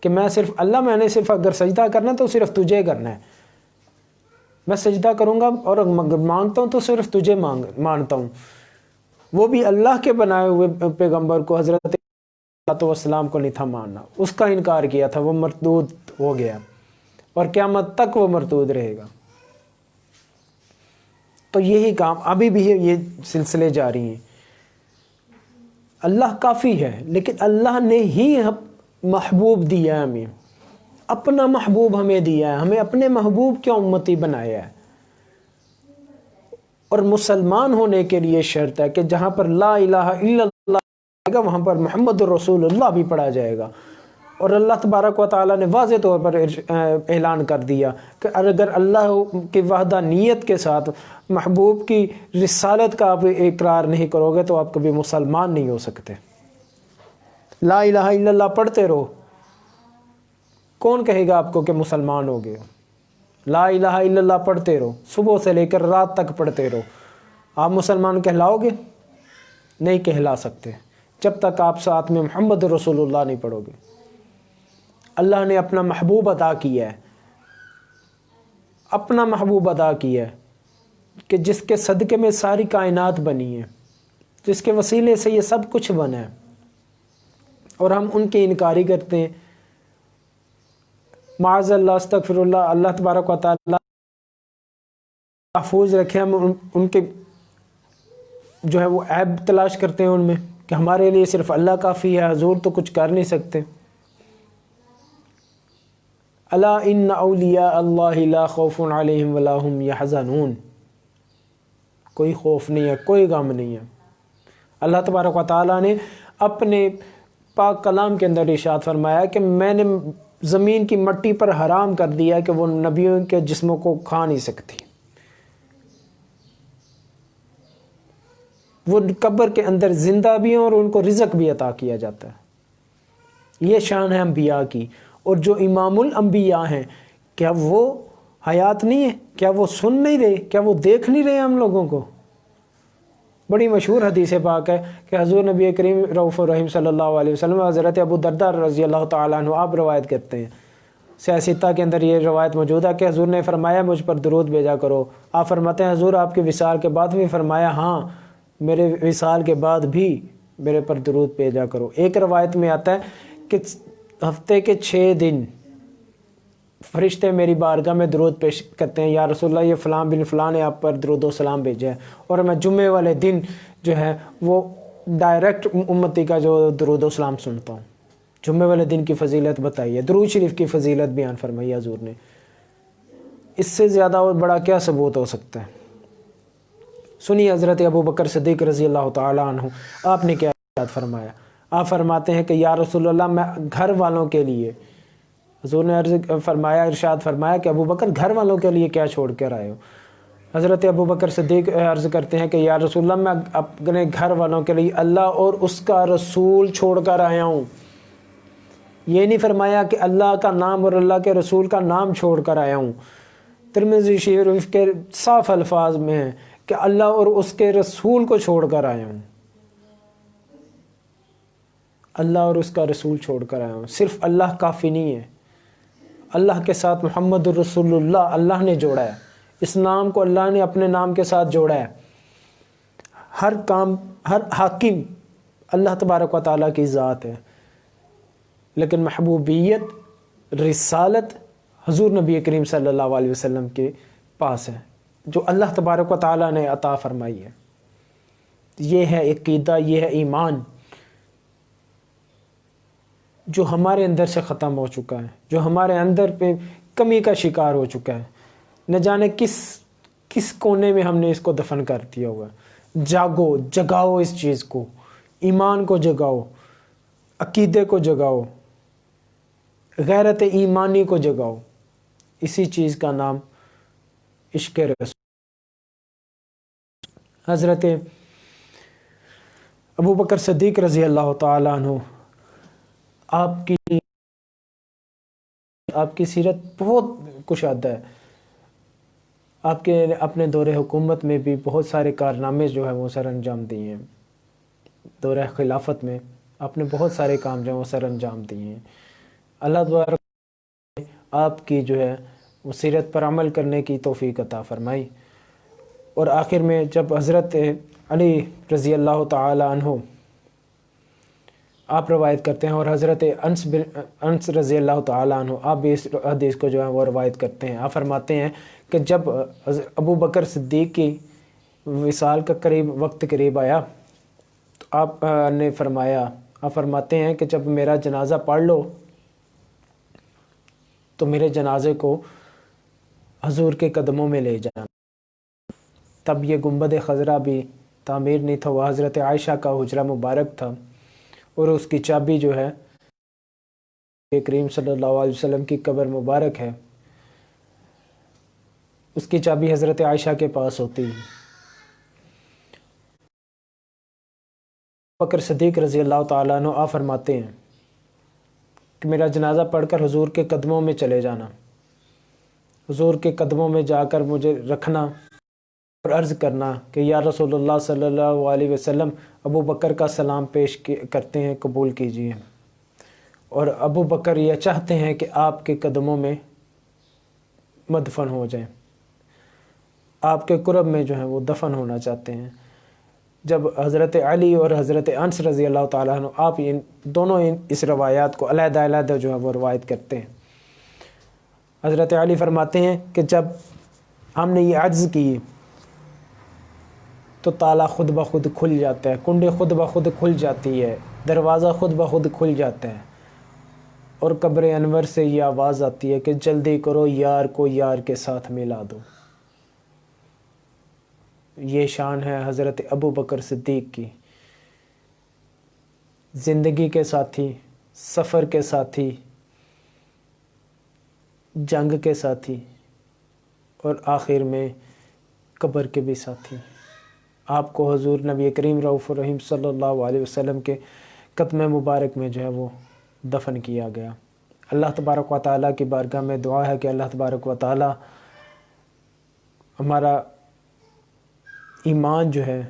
کہ میں نے صرف اگر سجدہ کرنا تو صرف تجھے کرنا ہے، میں سجدہ کروں گا اور مانگتا ہوں تو صرف تجھے مانتا ہوں۔ وہ بھی اللہ کے بنائے ہوئے پیغمبر کو، حضرت والسلام کو نہیں تھا ماننا، اس کا انکار کیا تھا، وہ مردود ہو گیا اور قیامت تک وہ مردود رہے گا۔ تو یہی کام ابھی بھی یہ سلسلے جاری ہیں۔ اللہ کافی ہے، لیکن اللہ نے ہی محبوب دیا ہے، ہمیں اپنا محبوب ہمیں دیا ہے، ہمیں اپنے محبوب کی امتی بنایا ہے۔ اور مسلمان ہونے کے لیے شرط ہے کہ جہاں پر لا الہ الا اللہ وہاں پر محمد رسول اللہ بھی پڑھا جائے گا۔ اور اللہ تبارک و تعالیٰ نے واضح طور پر اعلان کر دیا کہ اگر اللہ کی وحدانیت کے ساتھ محبوب کی رسالت کا آپ اقرار نہیں کرو گے تو آپ کبھی مسلمان نہیں ہو سکتے۔ لا الہ الا اللہ پڑھتے رہو، کون کہے گا آپ کو کہ مسلمان ہو گئے؟ لا الہ الا اللہ پڑھتے رہو، صبح سے لے کر رات تک پڑھتے رہو، آپ مسلمان کہلاؤ گے؟ نہیں کہلا سکتے جب تک آپ ساتھ میں محمد رسول اللہ نہیں پڑھو گے۔ اللہ نے اپنا محبوب عطا کیا ہے، اپنا محبوب عطا کیا ہے کہ جس کے صدقے میں ساری کائنات بنی ہے، جس کے وسیلے سے یہ سب کچھ بنا ہے، اور ہم ان کی انکاری کرتے ہیں۔ معاذ اللہ، استغفر اللہ، اللہ تبارک و تعالی محفوظ رکھے، ہم ان کے جو ہے وہ عیب تلاش کرتے ہیں ان میں کہ ہمارے لیے صرف اللہ کافی ہے، حضور تو کچھ کر نہیں سکتے۔ الا ان اولیاء اللہ لا خوف علیہم ولا هم یحزنون، کوئی خوف نہیں ہے، کوئی غم نہیں ہے۔ اللہ تبارک و تعالیٰ نے اپنے پاک کلام کے اندر ارشاد فرمایا کہ میں نے زمین کی مٹی پر حرام کر دیا کہ وہ نبیوں کے جسموں کو کھا نہیں سکتی، وہ قبر کے اندر زندہ بھی ہیں اور ان کو رزق بھی عطا کیا جاتا ہے۔ یہ شان ہے انبیاء کی۔ اور جو امام الانبیاء ہیں، کیا وہ حیات نہیں ہے؟ کیا وہ سن نہیں رہے؟ کیا وہ دیکھ نہیں رہے ہم لوگوں کو؟ بڑی مشہور حدیث پاک ہے کہ حضور نبی کریم رؤوف الرحیم صلی اللہ علیہ وسلم، حضرت ابو درداء رضی اللہ تعالیٰ عنہ آپ روایت کرتے ہیں، سیاستہ کے اندر یہ روایت موجود ہے کہ حضور نے فرمایا مجھ پر درود بھیجا کرو۔ آپ فرماتے ہیں حضور آپ کے وصال کے بعد بھی؟ فرمایا ہاں، میرے وصال کے بعد بھی میرے پر درود بھیجا کرو۔ ایک روایت میں آتا ہے کہ ہفتے کے 6 دن فرشتے میری بارگاہ میں درود پیش کرتے ہیں، یا رسول اللہ یہ فلاں بن فلاں نے آپ پر درود و سلام بھیجا ہے، اور میں جمعے والے دن جو ہے وہ ڈائریکٹ امتی کا جو درود و سلام سنتا ہوں۔ جمعے والے دن کی فضیلت بتائی ہے، درود شریف کی فضیلت بیان فرمائی حضور نے۔ اس سے زیادہ اور بڑا کیا ثبوت ہو سکتا ہے؟ سنیے حضرت ابو بکر صدیق رضی اللہ تعالیٰ عنہ آپ نے کیا ارشاد فرمایا۔ آپ فرماتے ہیں کہ یا رسول اللہ میں گھر والوں کے لیے، حضور نے ارشاد فرمایا کہ ابو بکر گھر والوں کے لیے کیا چھوڑ کر آئے ہو؟ حضرت ابو بکر صدیق عرض کرتے ہیں کہ یا رسول اللہ میں اپنے گھر والوں کے لیے اللہ اور اس کا رسول چھوڑ کر آیا ہوں۔ یہ نہیں فرمایا کہ اللہ کا نام اور اللہ کے رسول کا نام چھوڑ کر آیا ہوں۔ ترمذی شریف کے صاف الفاظ میں ہے کہ اللہ اور اس کے رسول کو چھوڑ کر آیا ہوں، اللہ اور اس کا رسول چھوڑ کر آیا ہوں۔ صرف اللہ کافی نہیں ہے، اللہ کے ساتھ محمد الرسول اللہ اللہ نے جوڑا ہے، اس نام کو اللہ نے اپنے نام کے ساتھ جوڑا ہے۔ ہر کام، ہر حاکم اللہ تبارک و تعالیٰ کی ذات ہے، لیکن محبوبیت، رسالت حضور نبی کریم صلی اللہ علیہ وسلم کے پاس ہے، جو اللہ تبارک و تعالیٰ نے عطا فرمائی ہے۔ یہ ہے عقیدہ، یہ ہے ایمان جو ہمارے اندر سے ختم ہو چکا ہے، جو ہمارے اندر پہ کمی کا شکار ہو چکا ہے۔ نہ جانے کس کونے میں ہم نے اس کو دفن کر دیا ہوا ہے۔ جاگو، جگاؤ اس چیز کو، ایمان کو جگاؤ، عقیدے کو جگاؤ، غیرت ایمانی کو جگاؤ۔ اسی چیز کا نام عشق رسول۔ حضرت ابو بکر صدیق رضی اللہ تعالیٰ عنہ آپ کی سیرت بہت کشادہ ہے۔ آپ کے اپنے دور حکومت میں بھی بہت سارے کارنامے جو ہے وہ سر انجام دیے ہیں۔ دور خلافت میں آپ نے بہت سارے کام جو ہیں وہ سر انجام دیے ہیں۔ اللہ تعالیٰ آپ کی جو ہے وہ سیرت پر عمل کرنے کی توفیق عطا فرمائی۔ اور آخر میں جب حضرت علی رضی اللہ تعالی عنہ آپ روایت کرتے ہیں، اور حضرت انس رضی اللہ تعالی عنہ آپ بھی اس حدیث کو جو ہے وہ روایت کرتے ہیں، آپ فرماتے ہیں کہ جب ابو بکر صدیق کی وصال کا وقت قریب آیا تو آپ نے فرمایا، آپ فرماتے ہیں کہ جب میرا جنازہ پڑھ لو تو میرے جنازے کو حضور کے قدموں میں لے جانا۔ تب یہ گنبد خضرا بھی تعمیر نہیں تھا، وہ حضرت عائشہ کا حجرہ مبارک تھا، اور اس کی چابی جو ہے کہ کریم صلی اللہ علیہ وسلم کی قبر مبارک ہے، اس کی چابی حضرت عائشہ کے پاس ہوتی ہے۔ بکر صدیق رضی اللہ تعالیٰ عنہ آپ فرماتے ہیں کہ میرا جنازہ پڑھ کر حضور کے قدموں میں چلے جانا، حضور کے قدموں میں جا کر مجھے رکھنا اور عرض کرنا کہ یا رسول اللہ صلی اللہ علیہ وسلم ابو بکر کا سلام پیش کرتے ہیں، قبول کیجیے، اور ابو بکر یہ چاہتے ہیں کہ آپ کے قدموں میں مدفن ہو جائیں، آپ کے قرب میں جو ہیں وہ دفن ہونا چاہتے ہیں۔ جب حضرت علی اور حضرت انس رضی اللہ تعالیٰ عنہ آپ دونوں اس روایات کو علیحدہ علیحدہ جو ہے وہ روایت کرتے ہیں۔ حضرت علی فرماتے ہیں کہ جب ہم نے یہ عجز کی تو تالا خود بخود کھل جاتا ہے، کنڈی خود بخود کھل جاتی ہے، دروازہ خود بخود کھل جاتا ہے، اور قبر انور سے یہ آواز آتی ہے کہ جلدی کرو یار کو یار کے ساتھ ملا دو۔ یہ شان ہے حضرت ابو بکر صدیق کی، زندگی کے ساتھی، سفر کے ساتھی، جنگ کے ساتھی، اور آخر میں قبر کے بھی ساتھی۔ آپ کو حضور نبی کریم رؤوف الرحیم صلی اللہ علیہ وسلم کے قدم مبارک میں جو ہے وہ دفن کیا گیا۔ اللہ تبارک و تعالیٰ کی بارگاہ میں دعا ہے کہ اللہ تبارک و تعالیٰ ہمارا ایمان جو ہے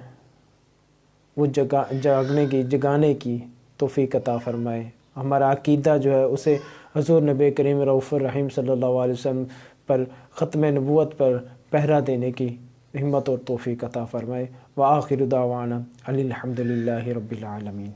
وہ جگانے کی توفیق عطا فرمائے، ہمارا عقیدہ جو ہے اسے حضور نبی کریم رؤوف الرحیم صلی اللہ علیہ وسلم پر ختم نبوت پر پہرا دینے کی ہمت اور توفیق عطا فرمائے۔ وآخر دعوانا الحمد للہ رب العالمین۔